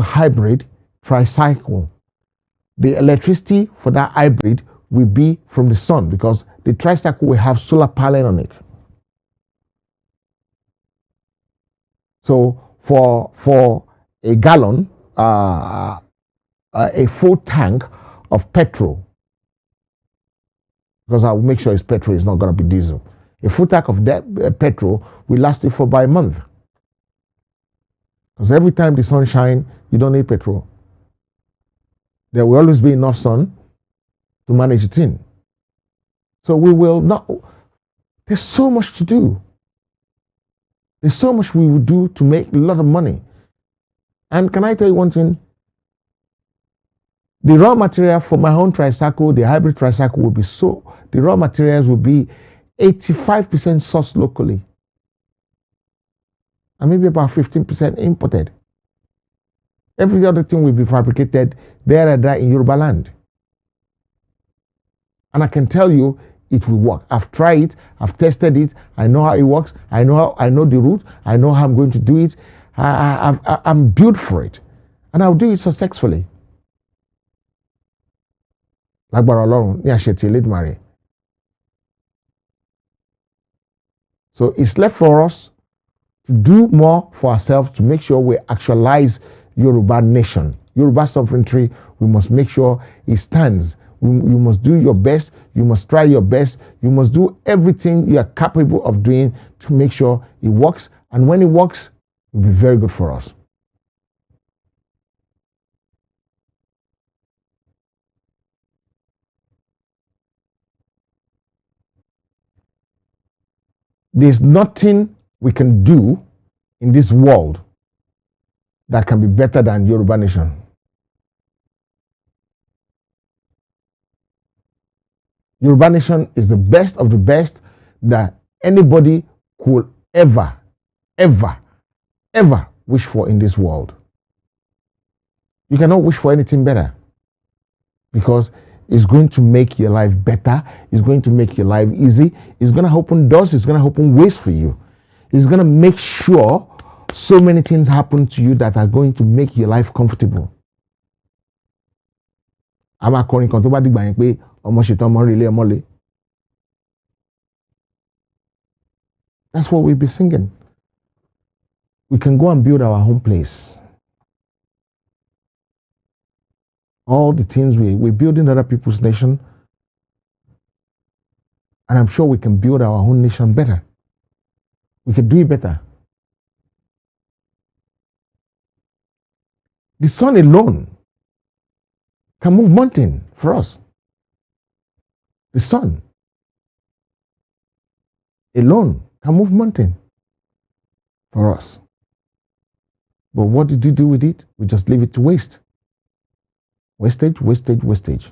hybrid tricycle. The electricity for that hybrid will be from the sun because the tricycle will have solar panel on it. So for a gallon, a full tank of petrol, because I will make sure it's petrol, it's not going to be diesel. A full tank of that petrol will last you for about a month. Because every time the sun shines, you don't need petrol. There will always be enough sun to manage it in. So we will not. There's so much to do. There's so much we will do to make a lot of money. And can I tell you one thing? The raw material for my own tricycle, the hybrid tricycle, will be the raw materials will be 85% sourced locally. And maybe about 15% imported. Every other thing will be fabricated there and there in Yoruba land. And I can tell you it will work. I've tried it, I've tested it, I know how it works, I know the route, I know how I'm going to do it. I'm built for it. And I'll do it successfully. Lágbára Ọlọ́run ní àṣẹ ti Elédùmarè. So it's left for us to do more for ourselves to make sure we actualize Yoruba nation. Yoruba sovereignty, we must make sure it stands. You must do your best. You must try your best. You must do everything you are capable of doing to make sure it works. And when it works, it will be very good for us. There's nothing we can do in this world that can be better than Yoruba nation. Yoruba nation is the best of the best that anybody could ever wish for in this world. You cannot wish for anything better because it's going to make your life better. It's going to make your life easy. It's going to open doors. It's going to open ways for you. It's going to make sure so many things happen to you that are going to make your life comfortable. I'm akọrin kan tó bá dìgbà yẹn pé ọmọ ṣetán ọmọ rẹ̀ ilé ọmọ le. That's what we'll be singing. We can go and build our home place. All the things we're building other people's nation. And I'm sure we can build our own nation better. We can do it better. The sun alone can move mountain for us. The sun alone can move mountain for us. But what did you do with it? We just leave it to waste. Wastage, wastage, wastage.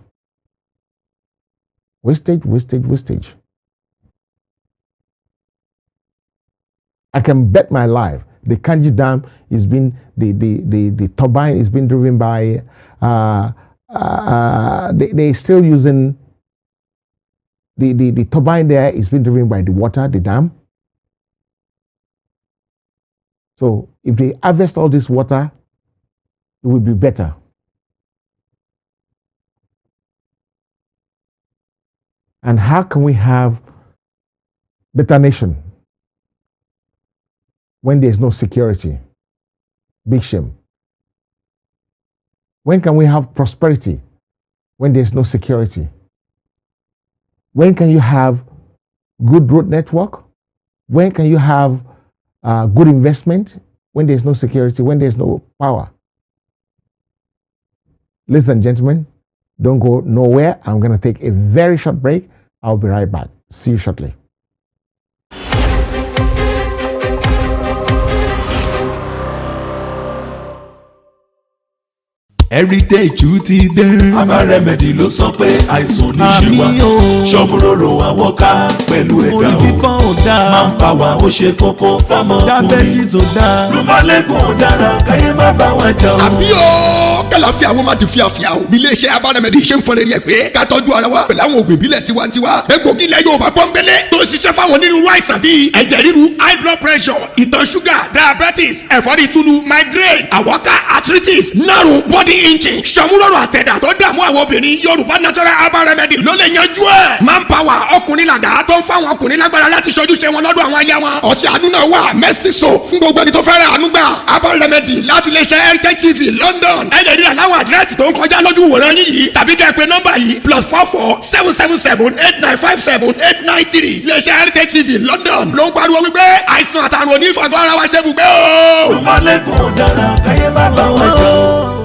Wastage, wastage, wastage. I can bet my life the Kanji Dam is being the turbine is being driven by they're still using the turbine there is being driven by the water, the dam. So if they harvest all this water, it will be better. And how can we have better nation when there's no security? Big shame. When can we have prosperity when there's no security? When can you have good road network? When can you have good investment when there's no security, when there's no power? Ladies and gentlemen, don't go nowhere. I'm going to take a very short break. I'll be right back. See you shortly. heritage ti dé. Aba remedy ló sọ pé àìsàn ní ṣe wá. ṣọ́múròrò àwọn ká pẹ̀lú ẹ̀dá o. orí fífọ́ ò dáa. máa ń pa wá ó ṣe kókó fọ́mọ. diabetes ò dáa. rúmọ́lẹ́gùn ò dára káyé má bá wa jà o. àbí o kàlàfíà àwọn máa ti fíafíà o. ilé iṣẹ́ Aba remedy ṣe ń fọnrẹ́rì ẹ̀ pé ká tọ́jú ara wa pẹ̀lú àwọn òògùn ìbílẹ̀ tiwantiwa. egbògi ilẹ̀ Yorùbá pọ́nbélé tó ń ṣiṣẹ́ fáwọn onírúurú àìsàn bíi ẹ̀jẹ̀ ríru high blood pressure ìtọ̀ ṣúgà diabetes ẹ̀fọ́rí túlù migraine àwọ̀ká arthritis nárùn body inching ṣọmúlọ́rọ̀ àtẹ̀dá tó dààmú àwọn obìnrin Yorùbá natural Aba remedy ló lè yanjú ẹ̀. manpower ọkùnrin làdá tó ń fáwọn ọkùnrin lágbára láti ṣojú ṣe wọn lọ́dọ̀ àwọn aya wọn. ọ̀sẹ̀ àánú náà wà mercy soap fún gbogbo ẹni tó fẹ́ ra àánú gbà. Aba remedy láti lè ṣe HeritageTV London. ẹ lè rí ra láwọn àdírẹ́sì tó ń kọjá lójú wòran yín yìí tàbí kẹ́ ẹ pè nọ́mbà yìí +44 777 8957 893. lè ṣe HeritageTV London ló ń pariwo wípé àìsàn àtàrùn onífàgọ́ ara wa ṣe bùgbé o. rúmọ́lẹ́gùn dára káyé má bá wa jà o.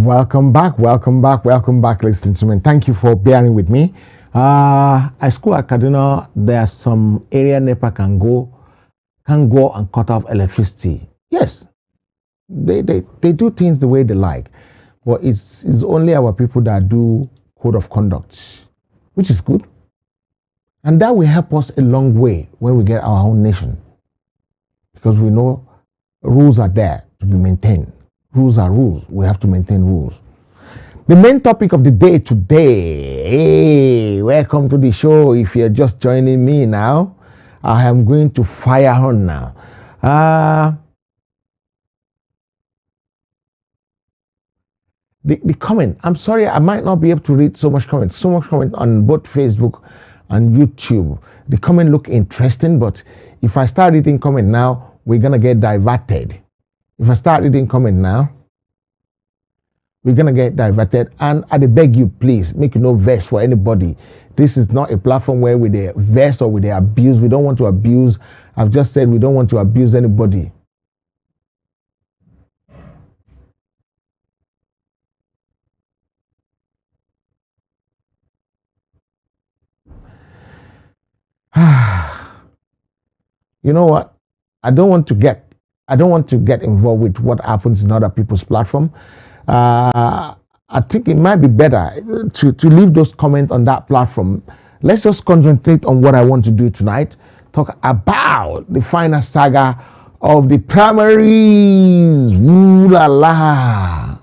Welcome back, ladies and gentlemen. Thank you for bearing with me. At school at Kaduna, there are some area NEPA can go and cut off electricity. Yes, they do things the way they like, but it's only our people that do code of conduct, which is good, and that will help us a long way when we get our own nation, because we know rules are there to be maintained. Rules are rules. We have to maintain rules. The main topic of the day today. Hey, welcome to the show. If you're just joining me now, I am going to fire on now. The comment. I'm sorry, I might not be able to read so much comment. So much comment on both Facebook and YouTube. The comment look interesting, but if I start reading comment now, we're gonna get diverted. If I start reading comment now, we're gonna get diverted. And I beg you, please, make no verse for anybody. This is not a platform where we they verse or we they abuse. We don't want to abuse. I've just said we don't want to abuse anybody. You know what? I don't want to get involved with what happens in other people's platform. I think it might be better to leave those comments on that platform. Let's just concentrate on what I want to do tonight. Talk about the final saga of the primaries. Ooh la la.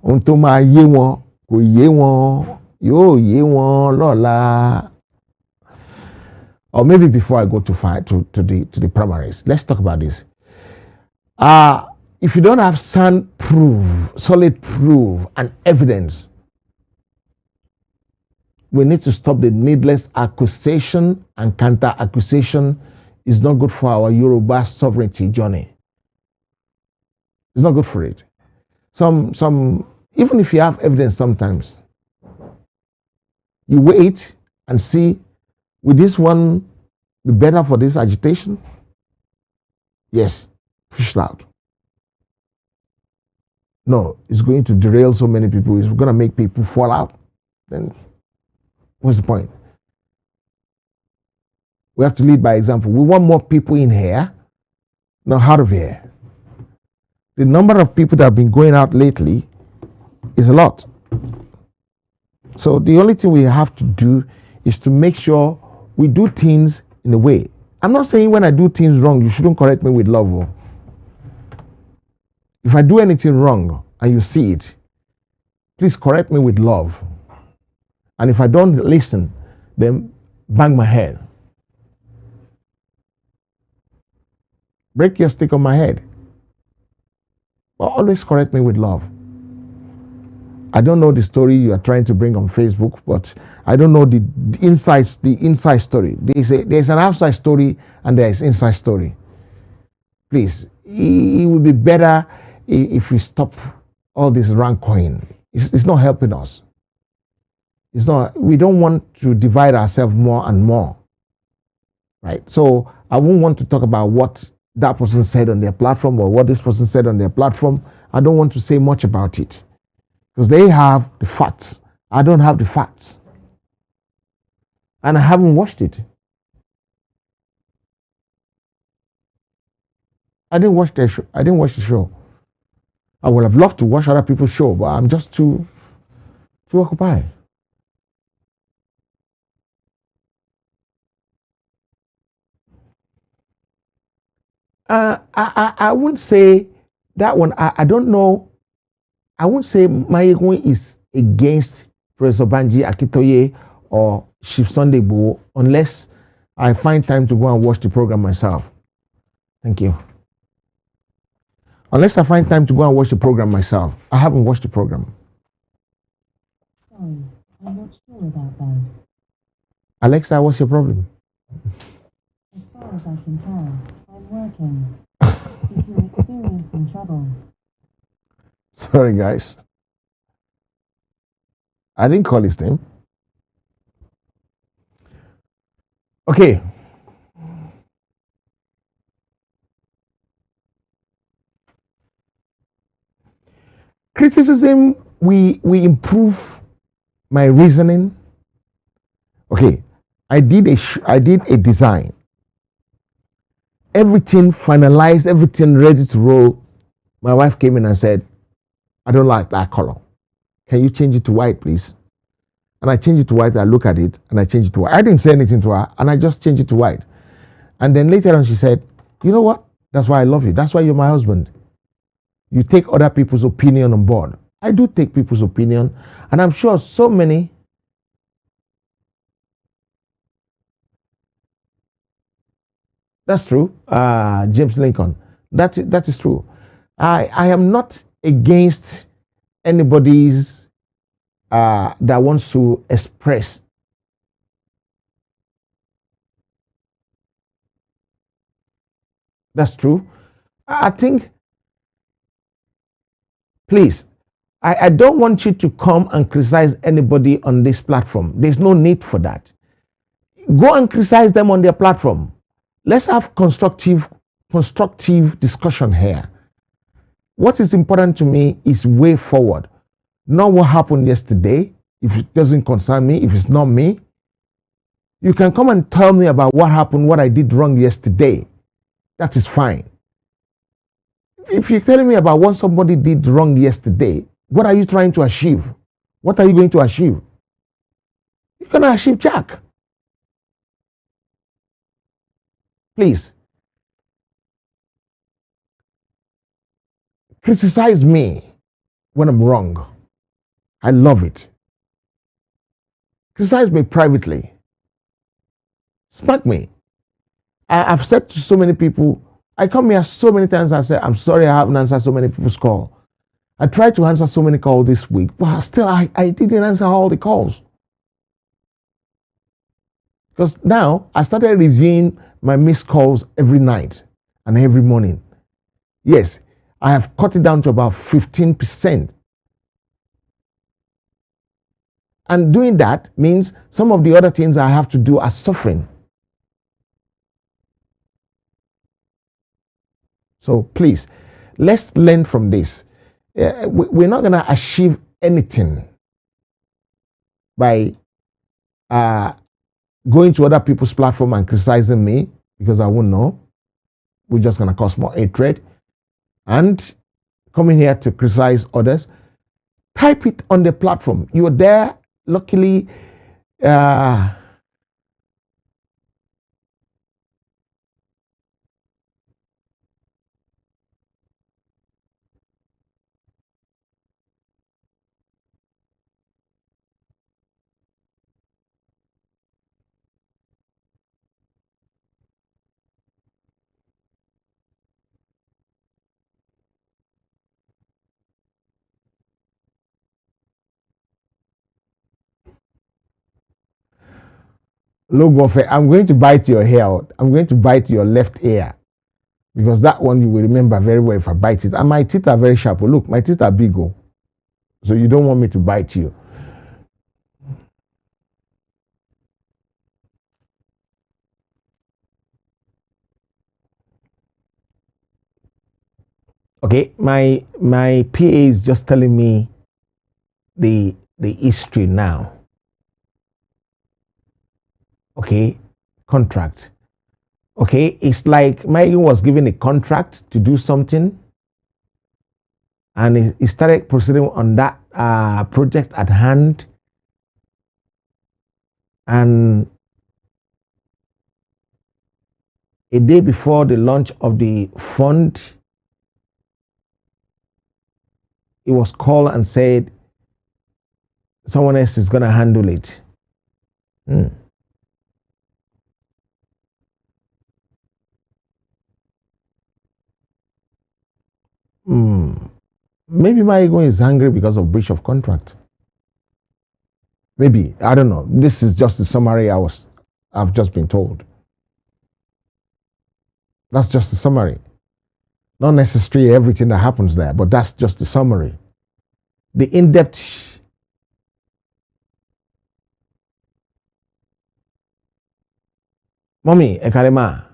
Unto ma ye won, ko ye won, yo ye won lola. Or maybe before I go to the primaries, let's talk about this. If you don't have solid proof and evidence, we need to stop the needless accusation and counter accusation. Is not good for our Yoruba sovereignty journey. It's not good for it. Some even if you have evidence, sometimes you wait and see, will this one be better for this agitation? Yes, fish out. No, it's going to derail so many people. It's going to make people fall out. Then what's the point? We have to lead by example. We want more people in here, not out of here. The number of people that have been going out lately is a lot. So the only thing we have to do is to make sure we do things in a way. I'm not saying when I do things wrong, you shouldn't correct me with love. If I do anything wrong and you see it, please correct me with love. And if I don't listen, then bang my head. Break your stick on my head. But always correct me with love. I don't know the story you are trying to bring on Facebook, but I don't know the inside story. There's an outside story and there is inside story. Please, it would be better if we stop all this rancoring. It's not helping us. It's not. We don't want to divide ourselves more and more. right? So I won't want to talk about what that person said on their platform or what this person said on their platform. I don't want to say much about it because they have the facts. I don't have the facts. And I haven't watched it. I didn't watch their show. I didn't watch the show. I would have loved to watch other people's show, but I'm just too occupied. I wouldn't say that one. I don't know. I won't say Mayegun is against Professor Banji Akintoye or Chief Sunday Igboho unless I find time to go and watch the program myself. Thank you. Unless I find time to go and watch the program myself. I haven't watched the program. Sorry, I'm not sure about that. Alexa, what's your problem? As far as I can tell, I'm working. If you're experiencing trouble, Sorry, guys. I didn't call his name. Okay. Criticism, we improve my reasoning. Okay, I did a design. Everything finalized, everything ready to roll. My wife came in and said, I don't like that color. Can you change it to white, please? And I changed it to white. I look at it and I changed it to white. I didn't say anything to her and I just changed it to white. And then later on she said, you know what? That's why I love you. That's why you're my husband. You take other people's opinion on board. I do take people's opinion, and I'm sure so many. That's true, James Lincoln. That is true. I am not against anybody's that wants to express. That's true. I think, please, I don't want you to come and criticize anybody on this platform. There's no need for that. Go and criticize them on their platform. Let's have constructive discussion here. What is important to me is way forward, not what happened yesterday. If it doesn't concern me, if it's not me, you can come and tell me about what happened, what I did wrong yesterday. That is fine. If you're telling me about what somebody did wrong yesterday, what are you trying to achieve? What are you going to achieve? You're going to achieve Jack. Please. Criticize me when I'm wrong. I love it. Criticize me privately. Smack me. I've said to so many people, I come here so many times and say, I'm sorry I haven't answered so many people's calls. I tried to answer so many calls this week, but still I didn't answer all the calls. Because now I started reviewing my missed calls every night and every morning. Yes, I have cut it down to about 15%. And doing that means some of the other things I have to do are suffering. So please, let's learn from this. We're not going to achieve anything by going to other people's platform and criticizing me because I won't know. We're just going to cause more hatred. And coming here to criticize others, type it on the platform. You're there, luckily. Logo, I'm going to bite your hair out. I'm going to bite your left ear because that one you will remember very well if I bite it. And my teeth are very sharp. Oh, look, my teeth are big. Oh. So you don't want me to bite you. Okay, my PA is just telling me the history now. Okay, contract. Okay, it's like Megan was given a contract to do something, and he started proceeding on that project at hand, and a day before the launch of the fund, he was called and said someone else is going to handle it. Maybe my ego is angry because of breach of contract. Maybe, I don't know. This is just the summary I've just been told. That's just the summary. Not necessarily everything that happens there, but that's just the summary. The in-depth Mommy, Ekarema,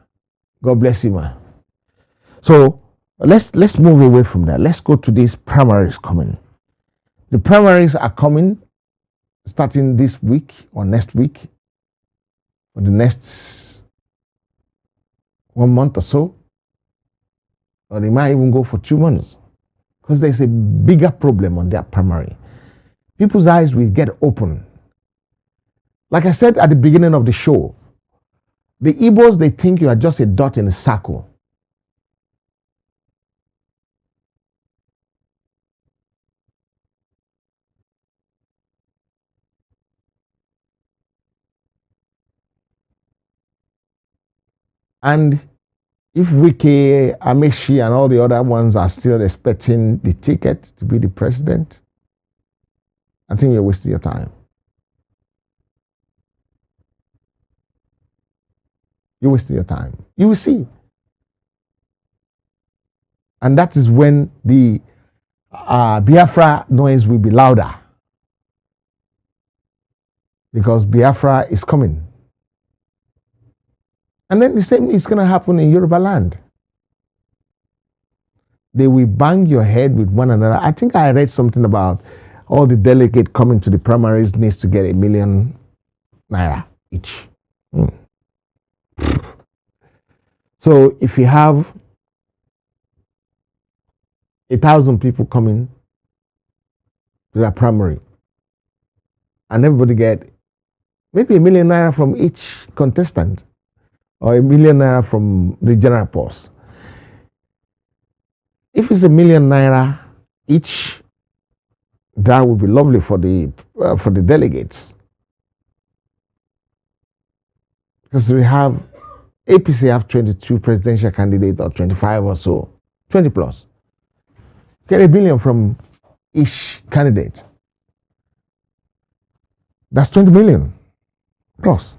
God bless you, ma. So let's move away from that. Let's go to these primaries coming. The primaries are coming starting this week or next week, for the next 1 month or so, or they might even go for 2 months, because there's a bigger problem on their primary. People's eyes will get open. Like I said at the beginning of the show, the Igbos, they think you are just a dot in a circle. And if Wike, Amechi, and all the other ones are still expecting the ticket to be the president, I think you're wasting your time. You're wasting your time. You will see. And that is when the Biafra noise will be louder. Because Biafra is coming. And then the same is going to happen in Yoruba land. They will bang your head with one another. I think I read something about all the delegates coming to the primaries needs to get 1 million naira each. So if you have 1,000 people coming to that primary, and everybody get maybe 1 million naira from each contestant, or 1 million naira from the general purse. If it's 1 million naira each, that would be lovely for the delegates, because we have APC have 22 presidential candidates, or 25 or so, 20 plus. Get 1 billion from each candidate. That's 20 million plus,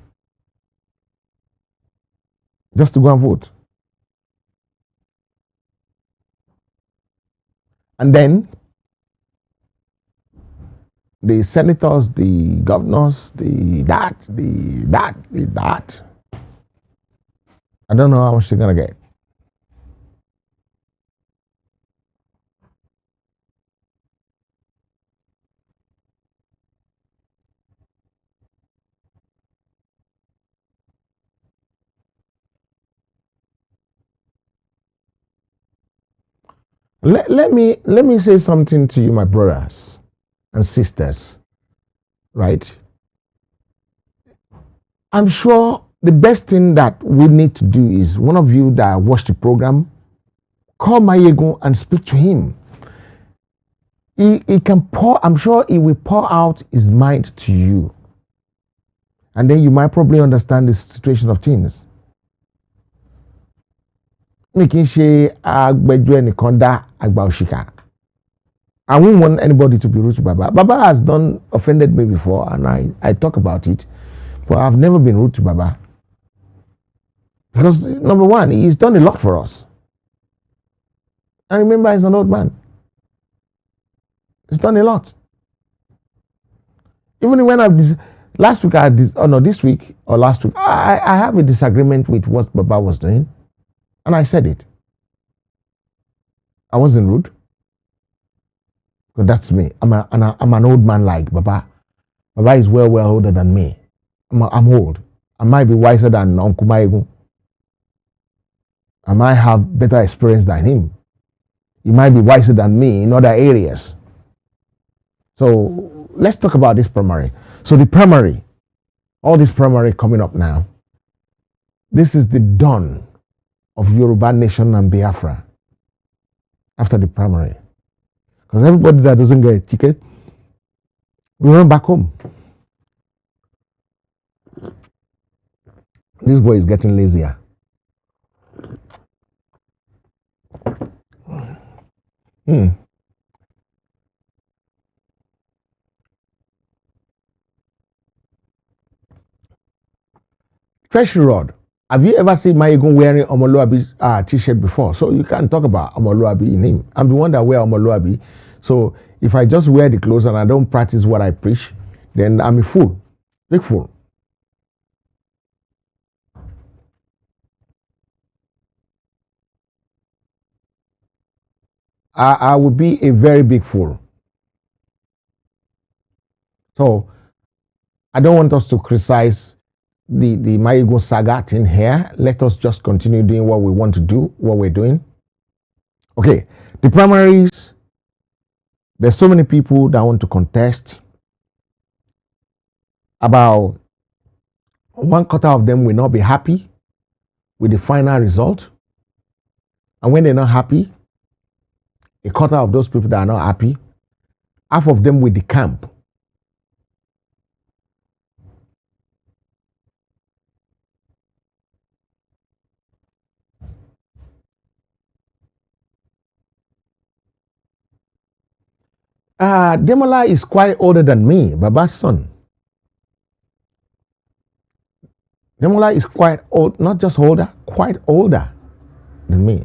just to go and vote. And then the senators, the governors, the that. I don't know how much they're going to get. Let me say something to you, my brothers and sisters, right? I'm sure the best thing that we need to do is, one of you that watch the program, call Mayego and speak to him. He can pour, I'm sure he will pour out his mind to you. And then you might probably understand the situation of things. I wouldn't want anybody to be rude to Baba. Baba has offended me before, and I talk about it, but I've never been rude to Baba. Because number one, he's done a lot for us. And remember, he's an old man. He's done a lot. Even when this week or last week, I have a disagreement with what Baba was doing. And I said it. I wasn't rude. Because that's me. I'm an old man like Baba. Baba is well older than me. I'm old. I might be wiser than Uncle Maigu. I might have better experience than him. He might be wiser than me in other areas. So let's talk about this primary. So the primary, all this primary coming up now, this is the dawn of Yoruba nation and Biafra after the primary. Because everybody that doesn't get a ticket, we run back home. This boy is getting lazier. Treasury Rod. Have you ever seen Mayegun wearing Omoluabi t-shirt before? So you can't talk about Omoluabi in him. I'm the one that wear Omoluabi. So if I just wear the clothes and I don't practice what I preach, then I'm a fool. Big fool. I would be a very big fool. So I don't want us to criticize the Mayegun Saga thing here. Let us just continue doing what we want to do, what we're doing. Okay, the primaries, there's so many people that want to contest. About 1/4 of them will not be happy with the final result. And when they're not happy, 1/4 of those people that are not happy, half of them will decamp. Demola is quite older than me, Baba's son. Demola is quite old, not just older, quite older than me.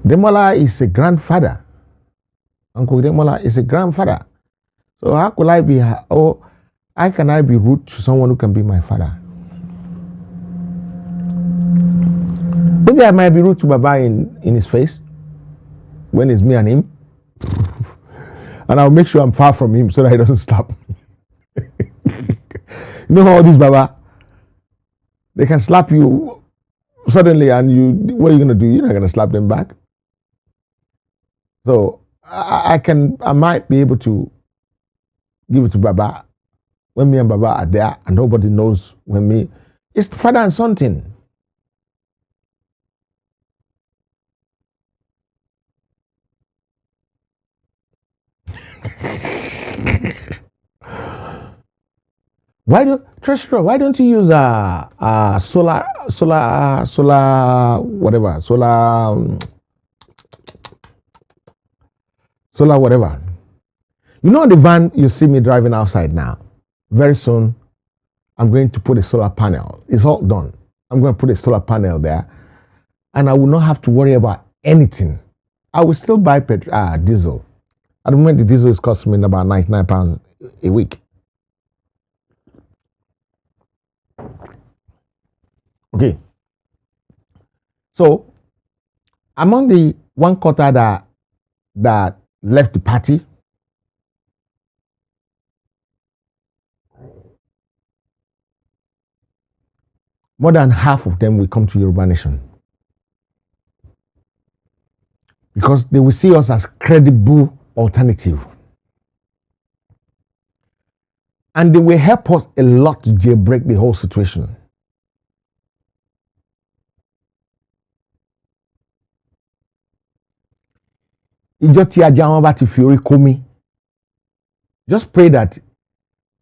Demola is a grandfather. Uncle Demola is a grandfather. So how could I be, how can I be rude to someone who can be my father? Maybe I might be rude to Baba in his face when it's me and him. And I'll make sure I'm far from him so that he doesn't slap me. You know how this Baba, they can slap you suddenly and what are you going to do? You're not going to slap them back. So I might be able to give it to Baba when me and Baba are there and nobody knows when me. It's father and son thing. Why don't you use solar whatever? You know the van you see me driving outside now. Very soon, I'm going to put a solar panel. It's all done. I'm going to put a solar panel there, and I will not have to worry about anything. I will still buy diesel. At the moment, the diesel is costing me about £99 a week. Okay. So, among the 1/4 that left the party, more than half of them will come to Yoruba Nation. Because they will see us as credible alternative. And they will help us a lot to jailbreak the whole situation. Ìjọ tí ajá wọn bá ti fi orí kó mi, just pray that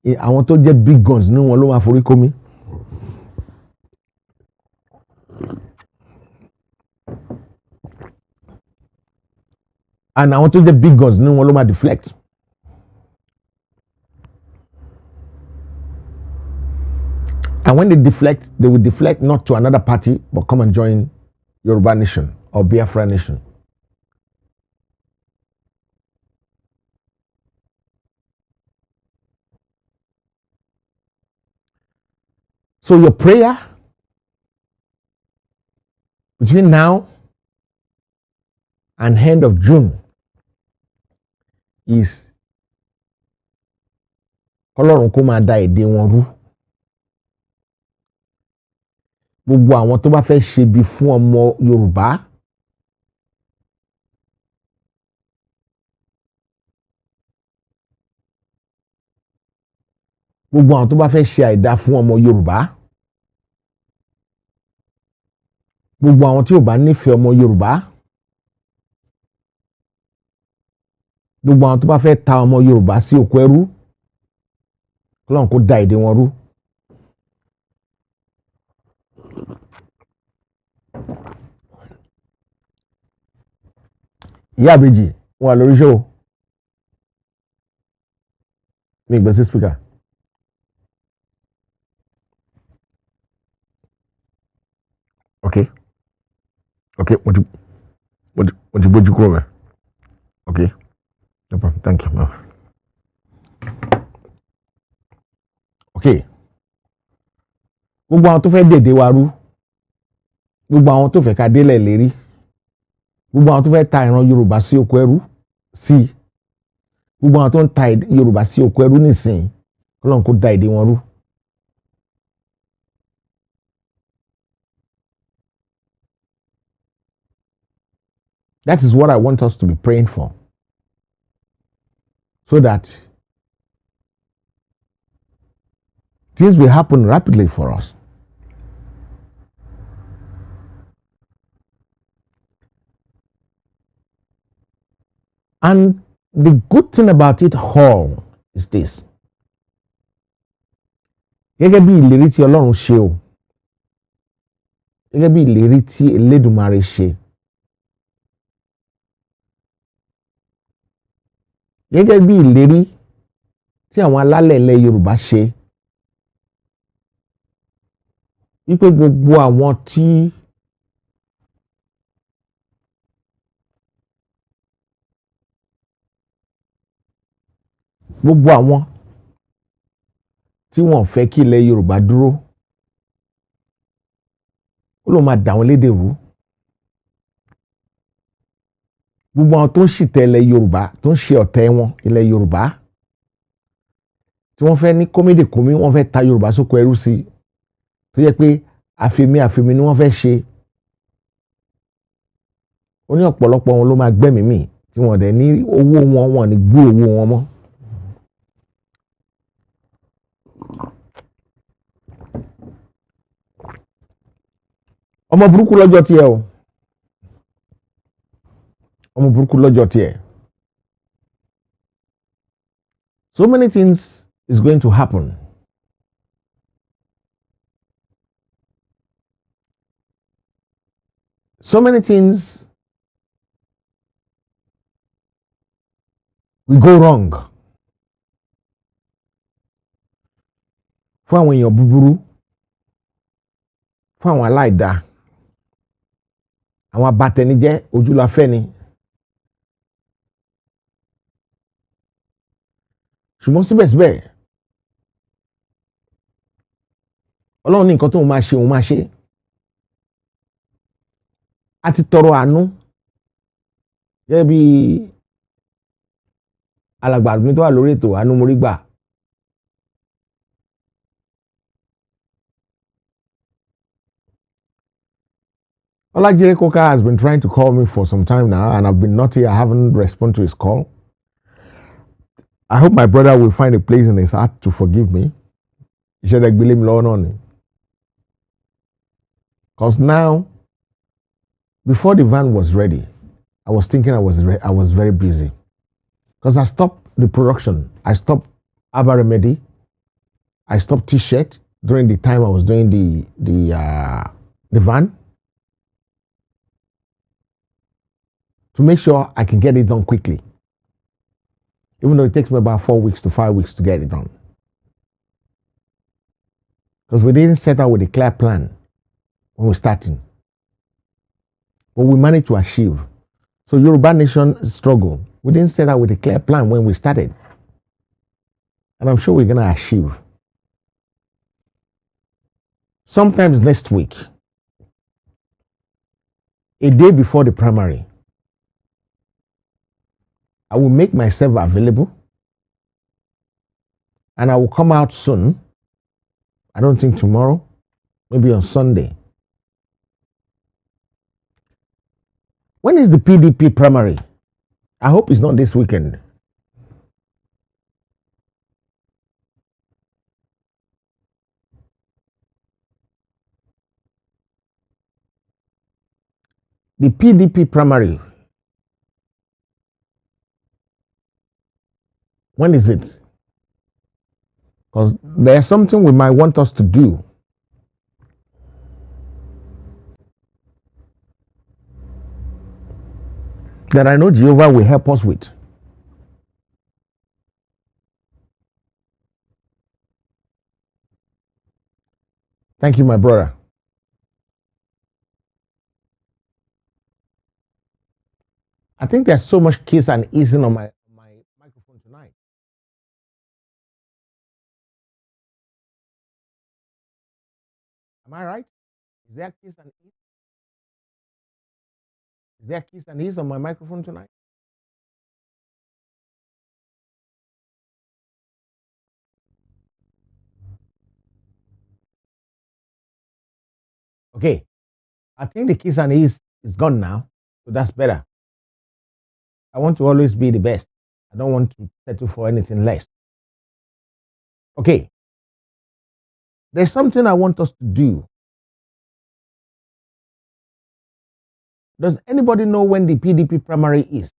àwọn tó jẹ́ big guns ní wọn ló máa forí kó mi. And àwọn tó jẹ́ big guns ní wọn ló máa deflect. And when they deflect, they will deflect not to another party, but come and join Yoruba Nation or Biafra Nation. So your prayer between now and end of June is Ọlọ́run kó máa da èdè wọn rú. Gbogbo àwọn tó bá fẹ́ ṣe bí fún ọmọ Yorùbá gbogbo àwọn tó bá fẹ́ ṣe àìdá fún ọmọ Yorùbá gbogbo àwọn tí ò bá nífẹ̀ẹ́ ọmọ Yorùbá gbogbo àwọn tó bá fẹ́ ta ọmọ Yorùbá sí oko ẹrú Ọlọ́run kó da èdè wọn rú. Ìyá àbèjì wọn wà lórí show mi gbèsè speaker. Okay, mo ti bójú kúrò mẹ́. Okay, no problem, thank you. Okay, gbogbo àwọn tó fẹ́ dèdè wa rú gbogbo àwọn tó fẹ́ ká délẹ̀ lérí gbogbo àwọn tó fẹ́ ta ìran Yorùbá sí oko ẹrú sí gbogbo àwọn tó ń ta Yorùbá sí oko ẹrú nísìnyí Ọlọ́run kó da èdè wọn rú. That is what I want us to be praying for, so that things will happen rapidly for us. And the good thing about it all is this. Gẹ́gẹ́ bí ìlérí tí Ọlọ́run ṣe o, gẹ́gẹ́ bí ìlérí tí Elédùmarè ṣe, gẹ́gẹ́ bí ìlérí tí àwọn alálẹ̀ ilẹ̀ Yorùbá ṣe, wípé gbogbo àwọn tí wọ́n fẹ́ kí ilẹ̀ Yorùbá dúró ó ló máa dà wọ́n lédè rú. Gbogbo àwọn tó ń ṣìtẹ̀ ilẹ̀ Yorùbá tó ń ṣe ọ̀tẹ̀ wọn ilẹ̀ Yorùbá tí wọ́n fẹ́ ní kómédèkómí wọ́n fẹ́ ta Yorùbá sóko ẹrú sí tó yẹ pé àfẹ̀mí ni wọ́n fẹ́ ṣe. Ó ní ọ̀pọ̀lọpọ̀ wọn ló máa gbẹ́mìí mì tí wọ́n dẹ̀ ní owó wọn ní gbé owó wọn mọ́. Ọmọ burúkú lọ́jọ́ tiẹ̀ o. Ọmọ burúkú lọ́jọ́ tiẹ̀. So many things is going to happen. So many things will go wrong. Fún àwọn èèyàn búburú, fún àwọn aláìda, àwọn abatẹnijẹ́ ojúlafẹ́ni. Ṣùgbọ́n síbẹ̀síbẹ̀ Ọlọ́run ní nǹkan tó máa ṣe òun máa ṣe. A ti tọrọ àánú gẹ́gẹ́ bí alàgbà mi tó wà lórí ètò àánú mo rí gbà. Olajire Koka has been trying to call me for some time now, and I've been naughty. I haven't responded to his call. I hope my brother will find a place in his heart to forgive me. Because now, before the van was ready, I was thinking I was very busy. Because I stopped the production. I stopped Abba Remedy. I stopped T-shirt during the time I was doing the van, to make sure I can get it done quickly. Even though it takes me about 4 weeks to 5 weeks to get it done. Because we didn't set out with a clear plan when we're starting. But we managed to achieve. So Yoruba Nation struggle. We didn't set out with a clear plan when we started. And I'm sure we're going to achieve. Sometimes next week, a day before the primary, I will make myself available and I will come out soon. I don't think tomorrow, maybe on Sunday. When is the PDP primary? I hope it's not this weekend. The PDP primary. When is it? Because there's something we might want us to do. That I know Jehovah will help us with. Thank you, my brother. I think there's so much kiss and easing on my microphone tonight. Am I right? Is there kiss and ease? Is there kiss and ease on my microphone tonight? Okay. I think the kiss and ease is gone now, so that's better. I want to always be the best. I don't want to settle for anything less. Okay. There's something I want us to do. Does anybody know when the PDP primary is?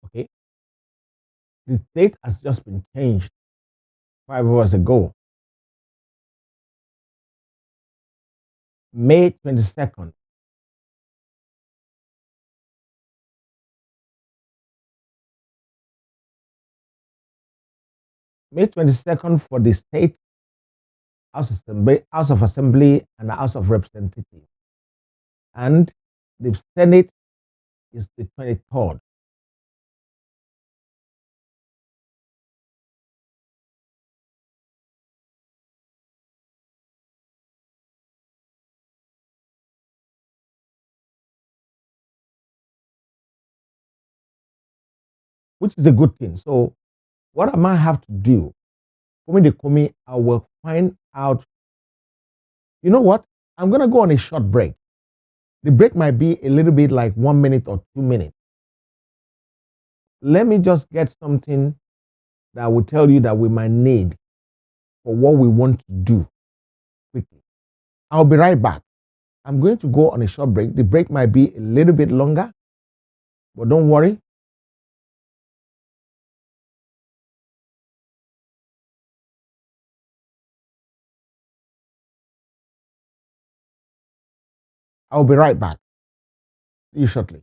Okay. The date has just been changed 5 hours ago. May 22nd. May 22nd for the state House of Assembly and the House of Representatives. And the Senate is the 23rd. Which is a good thing. So what I might have to do, I will find out. You know what? I'm going to go on a short break. The break might be a little bit like 1 minute or 2 minutes. Let me just get something that will tell you that we might need for what we want to do quickly. I'll be right back. I'm going to go on a short break. The break might be a little bit longer, but don't worry. I'll be right back. See you shortly.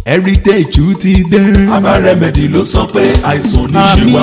Heritage ti dé. Aba Remedy ló sọ pé àìsàn ní ṣe wá.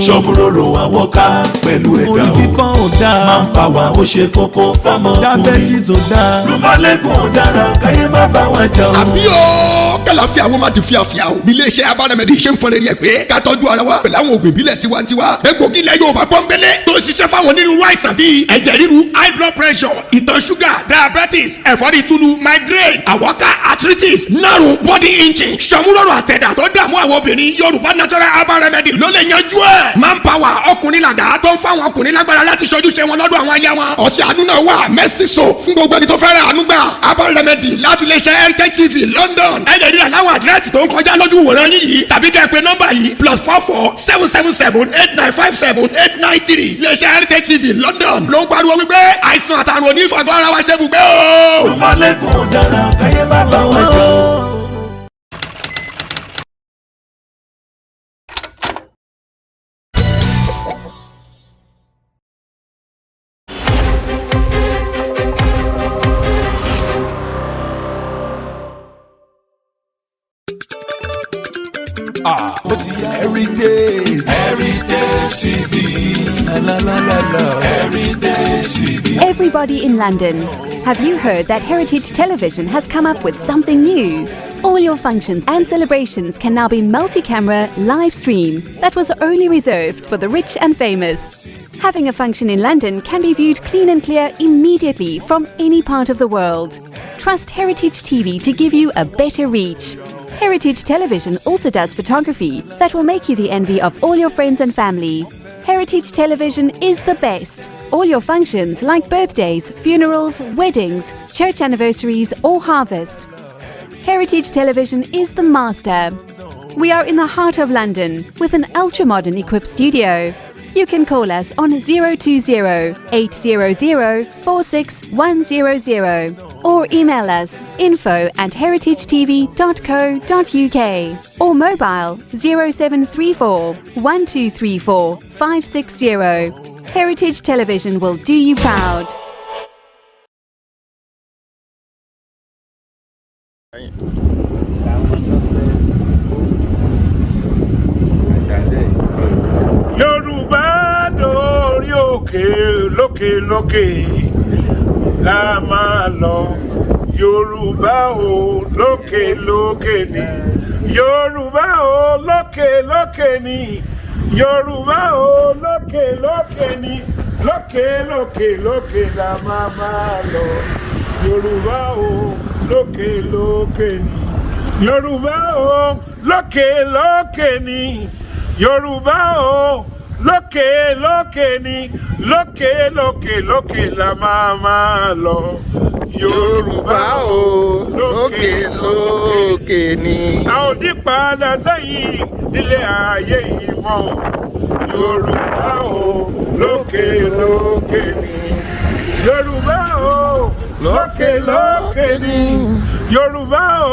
Ṣọ́múròrò àwọn ká pẹ̀lú ẹ̀dá o. Orí fífọ́ ò dáa. Manpower ó ṣe kókó fọ́mọ. Diabetes ò dáa. Rheumatism ò dára káyé má bá wa jà o. Àbí o kàlàfíà àwọn máa ti fíafíà o. Ilé iṣẹ́ Aba Remedy ṣe ń fọn rẹ̀ pé ká tọ́jú ara wa pẹ̀lú àwọn òògùn ìbílẹ̀ tiwantiwa. Egbògi ilẹ̀ Yorùbá pọ́nbélé tó ń ṣiṣẹ́ fáwọn onírúurú àìsàn bíi ẹ̀jẹ̀ ríru, high blood pressure, ìtọ̀ ṣúgà, diabetes, ẹ̀fọ́rí túlù, migraine, àwọ̀ká, arthritis, nárùn, body inching, ṣàmúlòrò àtẹ̀dá tó dààmú àwọn obìnrin. Yorùbá natural Aba Remedy ló lè yanjú ẹ̀. Manpower ọkùnrin làdá tó ń fáwọn ọkùnrin lágbára láti ṣojú ṣe wọn lọ́dọ̀ àwọn aya wọn. Ọ̀sẹ̀ àánú náà wà Mercy Soap fún gbogbo ẹni tó fẹ́ ra àánú gbà. Aba Remedy láti lè ṣe HeritageTV London. Ẹ lè rí ra láwọn àdírẹ́sì tó ń kọjá lójú ìwòran yìí tàbí kẹ́ ẹ pè nọ́mbà yìí +44 777 8957 893. Lè ṣe HeritageTV London ló ń pariwo wípé àìsàn àtàrùn onífàgọ́ ara wa ṣe bùgbé o. Rheumatism dára káyé má bá wa jọ. ó ti yá Heritage TV. La la la la. Heritage TV. Everybody in London, have you heard that Heritage Television has come up with something new? All your functions and celebrations can now be multi-camera live stream that was only reserved for the rich and famous. Having a function in London can be viewed clean and clear immediately from any part of the world. Trust Heritage TV to give you a better reach. Heritage Television also does photography that will make you the envy of all your friends and family. Heritage Television is the best. All your functions like birthdays, funerals, weddings, church anniversaries or harvest. Heritage Television is the master. We are in the heart of London with an ultra-modern equipped studio. You can call us on 020-800-46100 or email us info@heritagetv.co.uk or mobile 0734 1234 560. Heritage Television will do you proud. Yorùbá dórí òkè lókè lókè la máa lọ. Yorùbá o lókè lókè ni. Yorùbá o lókè lókè ni. Yorùbá o lókè lókè ni. Lókè lókè lókè la máa lọ. Yorùbá o lókè lókè ni. Yorùbá o lókè lókè ni. Yorùbá o lókè lókè ni. Lókè lókè lókè la máa lọ. Yorùbá o lókè lókè ni. A ò ní padà sẹ́yìn nílé ayé yìí mọ́. Yorùbá o lókè lókè ni. Yorùbá o lókè lókè ni. Yorùbá o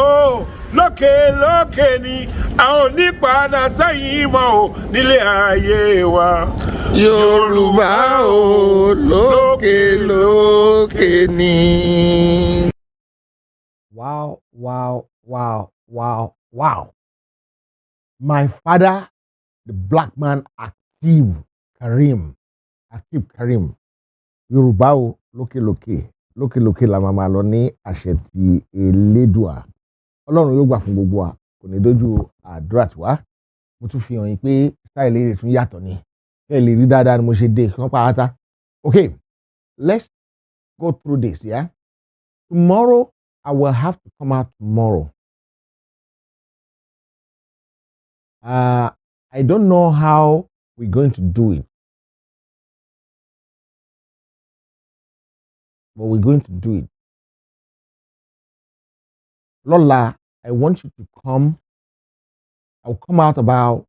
lókè lókè ni. A ò ní padà sẹ́yìn mọ́ o nílé ayé wa. Yorùbá o lókè lókè ni. Wow, wow, wow, wow, wow. My father, the black man, Akib Karim. Yorùbá o lókè lókè la máa lọ ní àṣẹ ti Elédùà. Ọlọ́run yóò gbà fún gbogbo wa, kò ní dójú àdúrà tiwa. Mo tún fi hàn yín pé style eré tún yàtọ̀ ni. Ẹ lè rí dáadáa ni mo ṣe dé kán pàápàá. Okay, let's go through this, yeah? Tomorrow, I will have to come out tomorrow. I don't know how we're going to do it, but we're going to do it. Lola, I want you to come. I'll come out about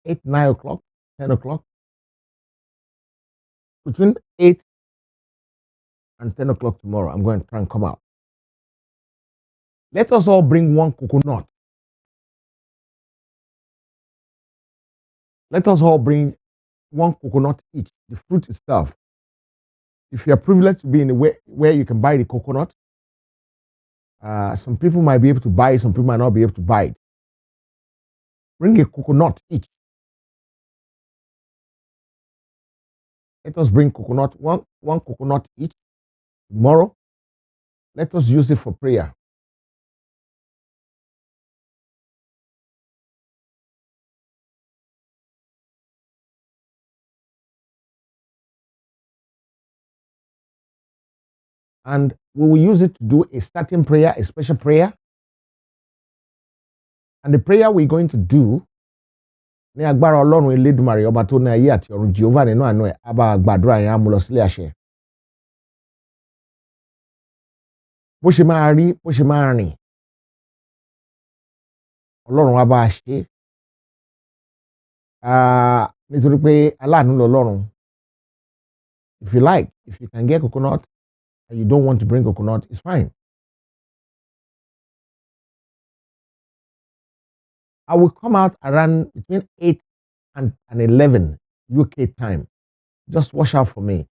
8, 9 o'clock, 10 o'clock. Between 8 and 10 o'clock tomorrow, I'm going to try and come out. Let us all bring one coconut. Let us all bring one coconut each, the fruit itself. If you are privileged to be in a way where you can buy the coconut, some people might be able to buy it, some people might not be able to buy it. Bring a coconut each. Let us bring coconut, one coconut each tomorrow. Let us use it for prayer. And we will use it to do a starting prayer, a special prayer. And the prayer we're going to do, ní agbára Ọlọ́run Elédùmarè ọba tó ní ayé àti ọ̀run, Jehovah nínú àánú ẹ̀, á bá gbàdúrà yẹn á mú lọ sílé àṣẹ. Bó ṣe máa rí, bó ṣe máa rìn, Ọlọ́run á bá a ṣe. Nítorí pé aláàánú lọ́lọ́run. If you like, if you can get coconut and you don't want to bring coconut, it's fine. I will come out around between 8 and 11 UK time. Just watch out for me.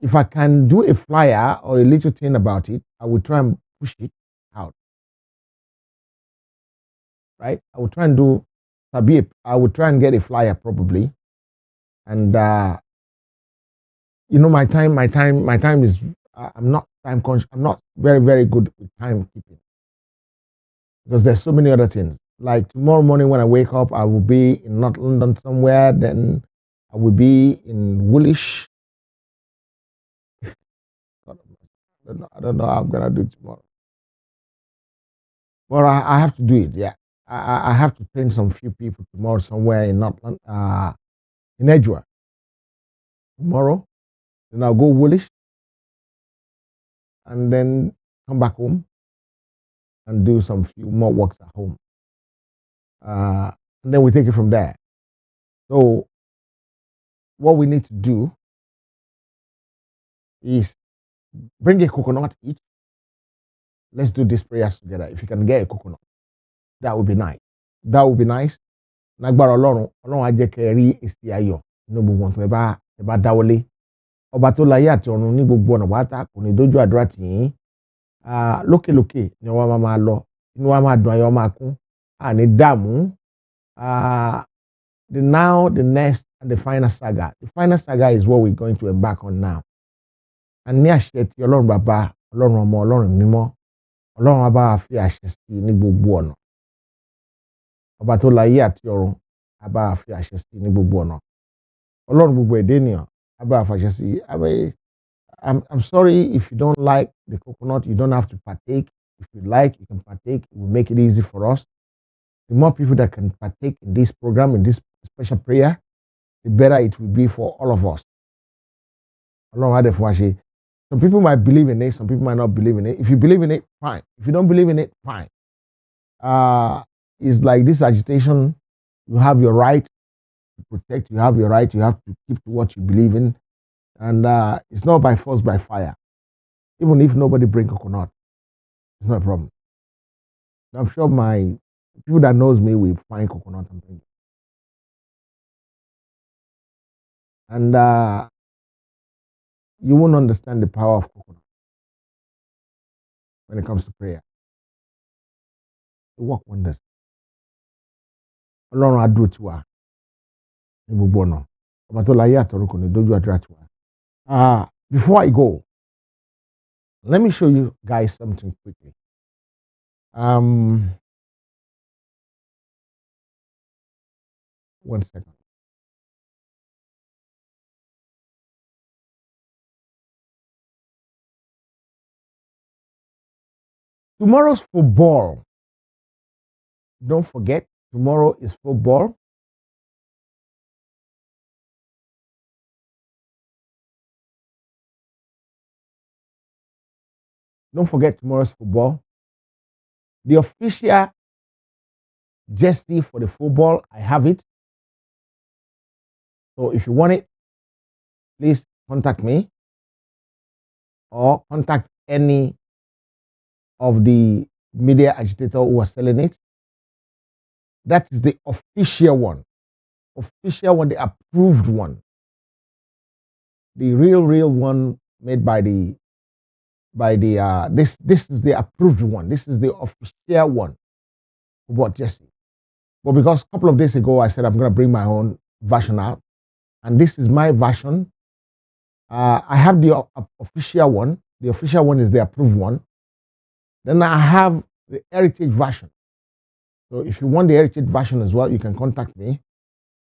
If I can do a flyer or a little thing about it, I will try and push it out. right? I will try and do Sabib. I will try and get a flyer probably. And my time is. I'm not time conscious. I'm not very, very good with timekeeping because there's so many other things. Like tomorrow morning when I wake up, I will be in North London somewhere. Then I will be in Woolwich. I don't know how I'm gonna do tomorrow. But I have to do it. Yeah, I have to train some few people tomorrow somewhere in North London, in Edgware. Tomorrow, then I'll go Woolwich, and then come back home and do some few more works at home. And then we take it from there. So what we need to do is bring a coconut each. Let's do these prayers together. If you can get a coconut, that would be nice. That would be nice. Nagbara Ọlọ́run á jẹ́ kẹ́ ẹ rí èsì ayọ̀ nínú gbogbo ohun tó ẹ bá dáwọ́lé. Ọba tó láyé àti ọ̀run ní gbogbo ọ̀nà pátá kò ní dójú àdúrà tì yín. Lókèlókè ni wọ́n máa lọ. Inú wa máa dùn, ayọ̀ máa kún. Àní dààmú. The now, the next, and the final saga. The final saga is what we're going to embark on now. And ní àṣẹ tí Ọlọ́run bàbá, Ọlọ́run ọmọ, Ọlọ́run mímọ́, Ọlọ́run á bá wa fi àṣẹ sí ní gbogbo ọ̀nà. Ọba tó láyé àti ọ̀run á bá wa fi àṣẹ sí ní gbogbo ọ̀nà. Ọlọ́run gbogbo ẹ̀dá ènìyàn á bá wa fi àṣẹ sí. I'm sorry if you don't like the coconut, you don't have to partake. If you like, you can partake. It will make it easy for us. The more people that can partake in this program, in this special prayer, the better it will be for all of us. Some people might believe in it, some people might not believe in it. If you believe in it, fine. If you don't believe in it, fine. It's like this agitation. You have your right to protect, you have your right, you have to keep to what you believe in. And it's not by force, by fire. Even if nobody bring coconut, it's not a problem. I'm sure my people that knows me will find coconut and bring it. And you won't understand the power of coconut when it comes to prayer. It work wonders. Ọlọ́run á dúró tì wá ní gbogbo ọ̀nà. Ọba tó láyé àtọ̀run kò ní dójú àdúrà tì wá. Before I go, let me show you guys something quickly. One second. Tomorrow's football. Don't forget, tomorrow is football. Don't forget tomorrow's football. The official jersey for the football, I have it. So if you want it, please contact me or contact any of the media agitator who are selling it. That is the official one, the approved one, the real one made by the this is the approved one. This is the official one about Jesse. But because a couple of days ago I said I'm going to bring my own version out, and this is my version. I have the official one. The official one is the approved one. Then I have the heritage version. So if you want the heritage version as well, you can contact me.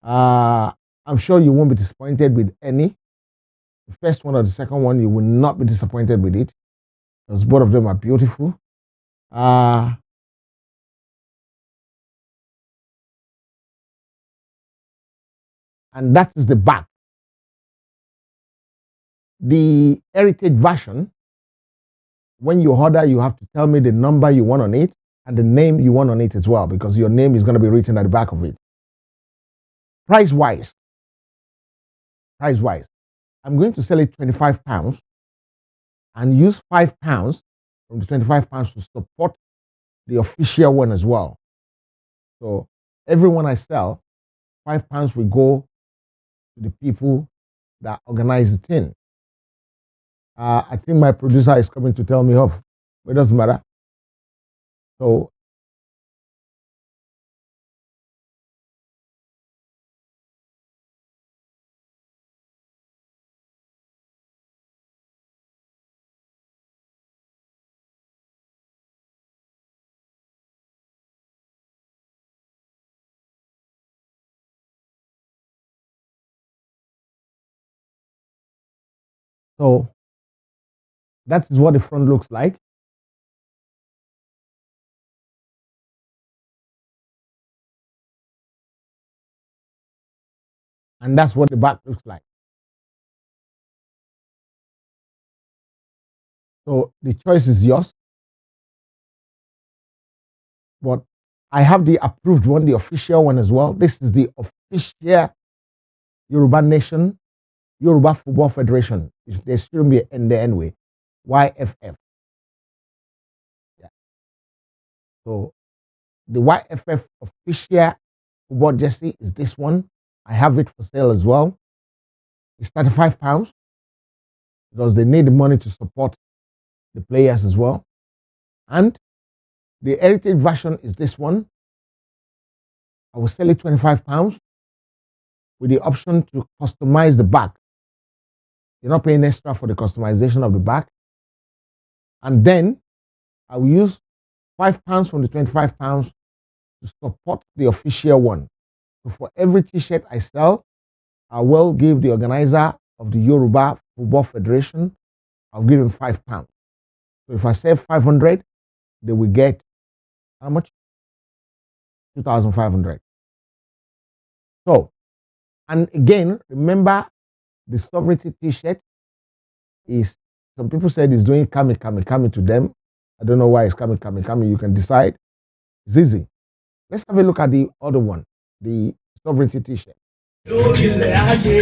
I'm sure you won't be disappointed with any. The first one or the second one, you will not be disappointed with it, because both of them are beautiful. And that is the back. The heritage version, when you order, you have to tell me the number you want on it and the name you want on it as well, because your name is going to be written at the back of it. Price-wise, I'm going to sell it £25 and use £5 from the £25 to support the official one as well. So every one I sell, £5 will go to the people that organize the thing. I think my producer is coming to tell me off, but it doesn't matter. So So that is what the front looks like. And that's what the back looks like. So the choice is yours. But I have the approved one, the official one as well. This is the official Yoruba Nation, Yoruba Football Federation. There shouldn't be an there anyway. YFF. Yeah. So the YFF official football jersey is this one. I have it for sale as well. It's £35 because they need the money to support the players as well. And the heritage version is this one. I will sell it £25 with the option to customize the back. You're not paying extra for the customization of the back. And then I will use £5 from the £25 to support the official one. So for every t-shirt I sell, I will give the organizer of the Yoruba Football Federation, I'll give him £5. So if I sell 500, they will get how much? 2,500. So, and again, remember the sovereignty t-shirt is, some people said it's doing kami to them. I don't know why it's kami. You can decide. It's easy. Let's have a look at the other one, the sovereignty t-shirt. lórílẹ̀ ayé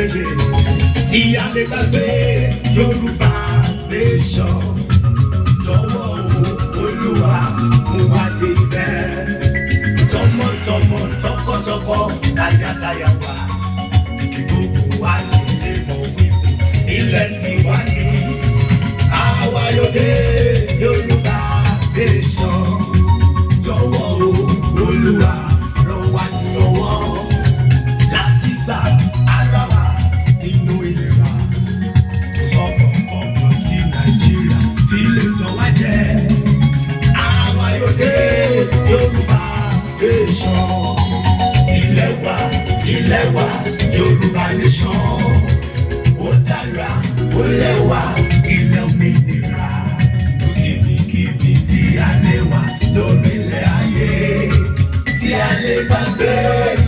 tí a lè gbàgbé Yorùbá nation jọ̀wọ́ Olúwa mú wa dé ibẹ̀ tọmọtọmọ tọkọtọkọ tayátayá wa kí gbogbo wa ṣe lè mọ̀ wípé ilẹ̀ tiwa ni àwa yóò dé Yorùbá nation jọ̀wọ́ Olúwa ràn wá lọ́wọ́. Ara wa nínú ìlera sọ̀rọ̀ ọmọ tí Nàìjíríà fi lè tọ́ wá jẹ́. Àwa yóò dé Yorùbá nation. Ilẹ̀ wa Yorùbá nation. Ó dára ó lẹ́wà ilẹ̀ òmìnira. Kò síbikíbi tí a lè wà lórílẹ̀ ayé. Tí a lè gbàgbé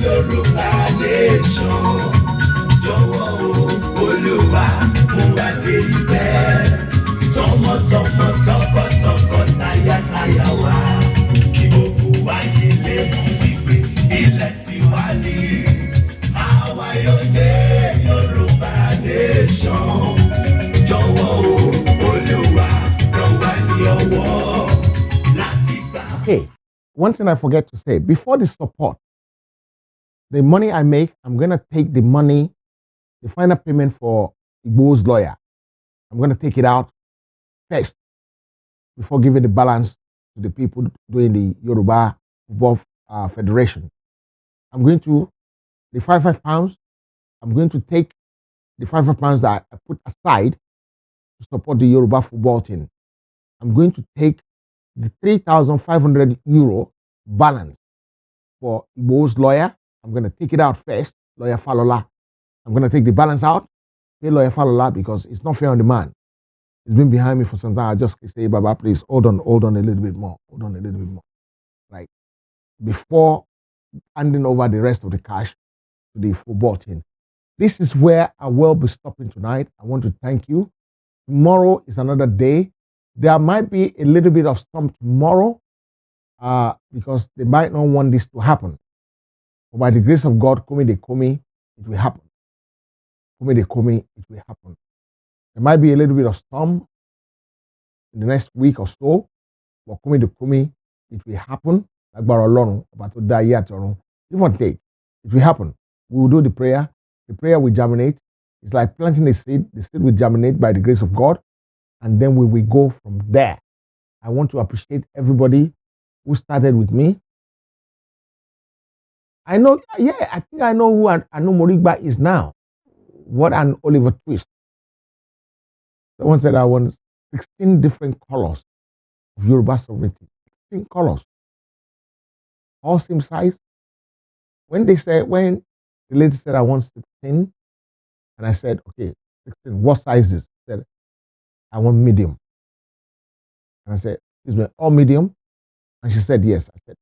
Yorùbá nation. Jọ̀wọ́ Olúwa mú wa dé ibẹ̀. Tọmọtọmọ tọkọtọkọ tayátayá wa. Kí gbogbo wa yé lè mọ̀ wípé ilẹ̀ tiwa ni. Àwa yóò dé Yorùbá nation. Jọ̀wọ́ Olúwa ràn wá ní ọwọ́ láti gbà. Okay, one thing I forget to say, before the support, the money I make, I'm going to take the money, the final payment for Igbo's lawyer. I'm going to take it out first before giving the balance to the people doing the Yoruba Football Federation. I'm going to, the £5, I'm going to take the £5 that I put aside to support the Yoruba football team. I'm going to take the €3,500 balance for Igbo's lawyer. I'm going to take it out first, Lawyer Falola. I'm going to take the balance out, pay Lawyer Falola because it's not fair on the man. He's been behind me for some time. I just say, Baba, please hold on a little bit more. Right. Before handing over the rest of the cash to the football team. This is where I will be stopping tonight. I want to thank you. Tomorrow is another day. There might be a little bit of storm tomorrow because they might not want this to happen. But by the grace of God, Komi de Komi, it will happen. Komi de Komi, it will happen. There might be a little bit of storm in the next week or so, but Komi de Komi, it will happen. Agbára Ọlọ́run, ọba tó dá ayé àti ọ̀run. Give or take, it will happen. We will do the prayer. The prayer will germinate. It's like planting a seed. The seed will germinate by the grace of God, and then we will go from there. I want to appreciate everybody who started with me. I know, I think I know who Anu Morigba is now. What an Oliver Twist. Someone said I want 16 different colors of Yoruba sovereignty. 16 colors. All same size. When the lady said I want 16, and I said, okay, 16, what sizes? She said, I want medium. And I said, excuse me, all medium? And she said, yes. I said,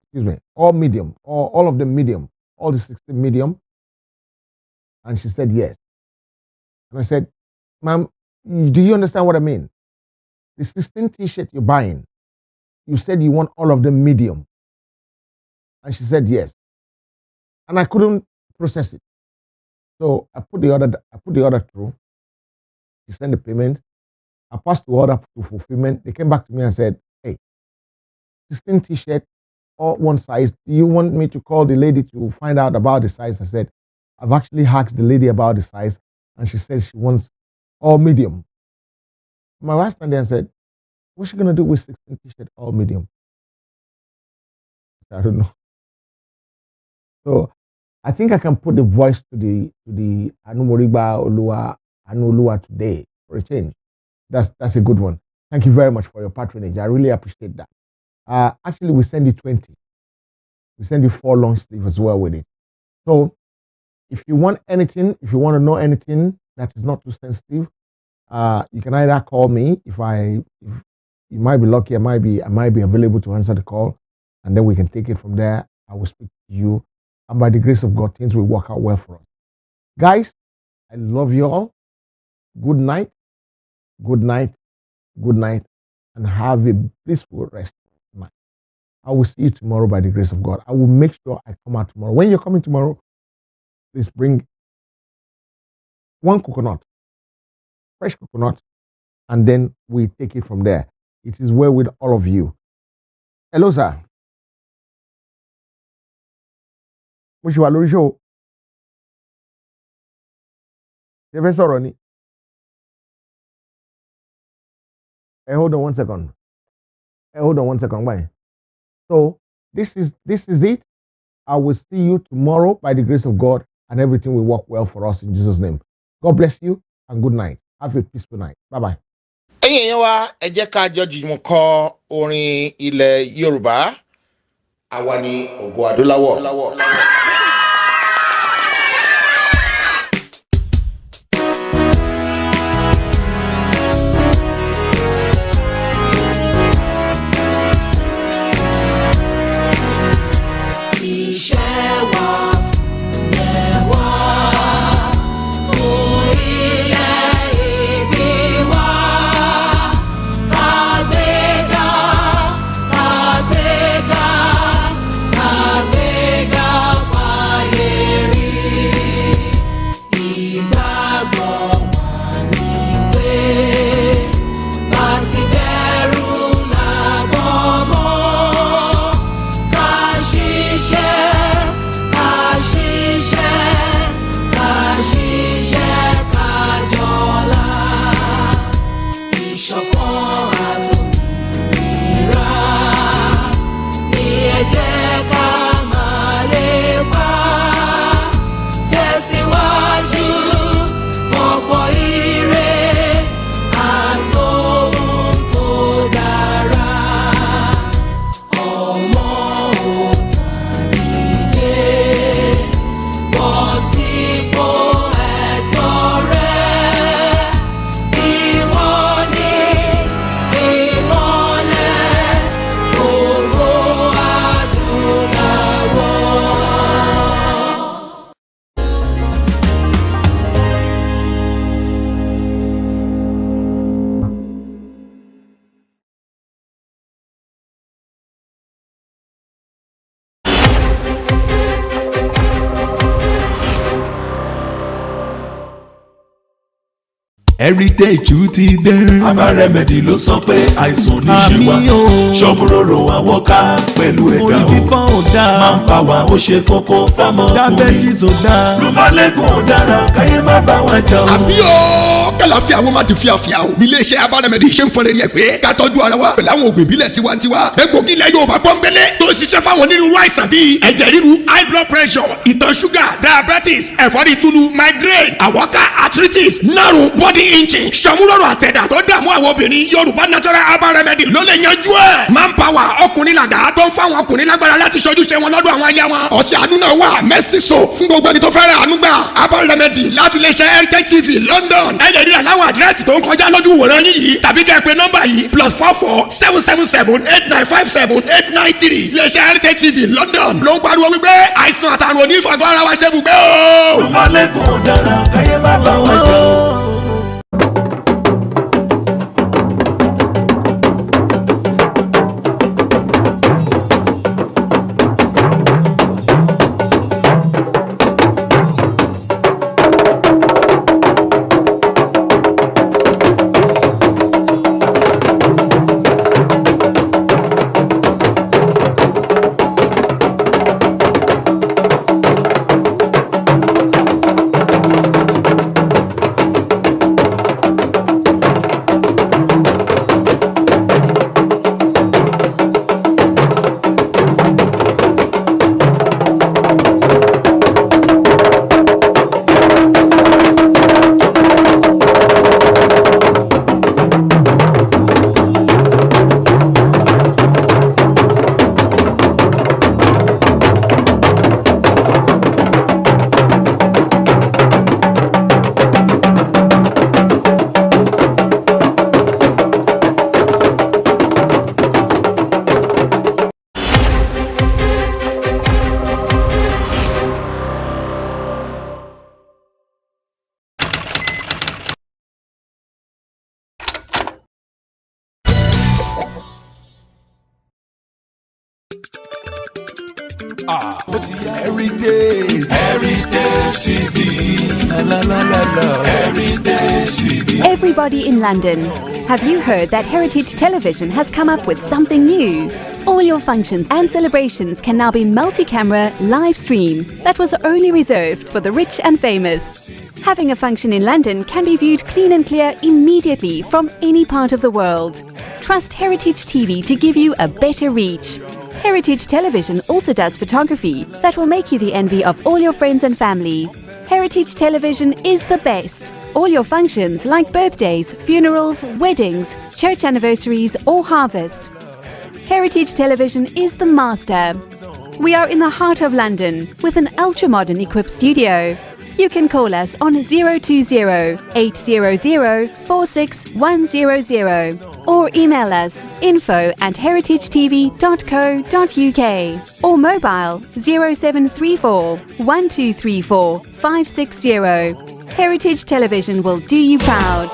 excuse me, all medium, all of them medium, all the 16 medium? And she said, yes. And I said, ma'am, do you understand what I mean? The 16 t-shirt you're buying, you said you want all of them medium. And she said, yes. And I couldn't process it. So I put the order through. She sent the payment. I passed the order to fulfillment. They came back to me and said, hey, 16 t-shirt, all one size. Do you want me to call the lady to find out about the size? I said, I've actually asked the lady about the size, and she said she wants all medium. My wife stand there and said, what's she going to do with 16 t-shirt all medium? I don't know. So I think I can put the voice to the Anumoriba Olua Anulua today for a change. That's a good one. Thank you very much for your patronage. I really appreciate that. Actually, we send you 20. We send you 4 long sleeves as well with it. So if you want anything, if you want to know anything that is not too sensitive, you can either call me. If you might be lucky, I might be available to answer the call, and then we can take it from there. I will speak to you, and by the grace of God, things will work out well for us. Guys, I love you all. Good night, good night, good night, and have a blissful rest of night. I will see you tomorrow by the grace of God. I will make sure I come out tomorrow. When you're coming tomorrow, please bring 1 coconut, fresh coconut, and then we take it from there. It is well with all of you. Hello, sir. Which you are show? Ronnie. Hold on 1 second. Hold on 1 second. Why? So this is it. I will see you tomorrow by the grace of God, and everything will work well for us in Jesus' name. God bless you and good night. Have a peaceful night. Bye bye. ẹ̀yin èèyàn wa ẹ jẹ́ ká jọ jùmọ̀ kọ orin ilẹ̀ Yorùbá àwa ni ògo adúláwọ̀. Heritage ti dé. Aba Remedy ló sọ pé àìsàn níṣe wa. Ṣọ́múròrò àwọn ká pẹ̀lú ẹ̀dá o. Orí fífọ́ ò dáa. Manpower ó ṣe kókó fámọ́ ọkùnrin. Diabetes ò dáa. Rheumatism ò dára káyé má bá wa jà o. àbí o kàlàfíà wo máa ti fíafíà o. ilé iṣẹ́ Aba Remedy ṣe ń fọn rẹ̀ pé ká tọ́jú ara wa pẹ̀lú àwọn òògùn ìbílẹ̀ tiwantiwa. egbògi ilẹ̀ Yorùbá pọ́nbélé tó ń ṣiṣẹ́ fáwọn onírúurú àìsàn bíi ẹ̀jẹ̀ ríru high blood pressure ìtọ̀ ṣúgà diabetes ẹ̀fọ́rí túlù migraine àwọ̀ká arthritis nárùn body inching ṣàmúlòrò àtẹ̀dá tó dààmú àwọn obìnrin Yorùbá natural Aba Remedy ló lè yanjú ẹ̀. Manpower ọkùnrin làdá tó ń fáwọn ọkùnrin lágbára láti ṣojúṣe wọn lọ́dọ̀ àwọn aya wọn. ọ̀sẹ̀ àánú náà wà Mercy Soap fún gbogbo ẹni tó fẹ́ràn àánú gbà. Aba Remedy láti lè ṣe HeritageTV London. ẹ lè rí rírà láwọn àdírẹ́sì tó ń kọjá lójú wòran yìí tàbí kẹ́ ẹ pè nọ́mbà yìí +44 777 8957 893 iléeṣẹ́ Heritage TV London ló ń pariwo wípé àìsàn àtàrùn onífàgọ́ ara wa ṣe bùgbé o. Ọmọlẹ́kùn dára káyé má bá wọn jọ. Heritage TV. La la la la. Heritage TV. Everybody in London, have you heard that Heritage Television has come up with something new? All your functions and celebrations can now be multi-camera live stream that was only reserved for the rich and famous. Having a function in London can be viewed clean and clear immediately from any part of the world. Trust Heritage TV to give you a better reach. Heritage Television also does photography that will make you the envy of all your friends and family. Heritage Television is the best. All your functions like birthdays, funerals, weddings, church anniversaries or harvest. Heritage Television is the master. We are in the heart of London with an ultra-modern equipped studio. You can call us on 020-800-46100 or email us info@heritagetv.co.uk or mobile 0734 1234 560. Heritage Television will do you proud.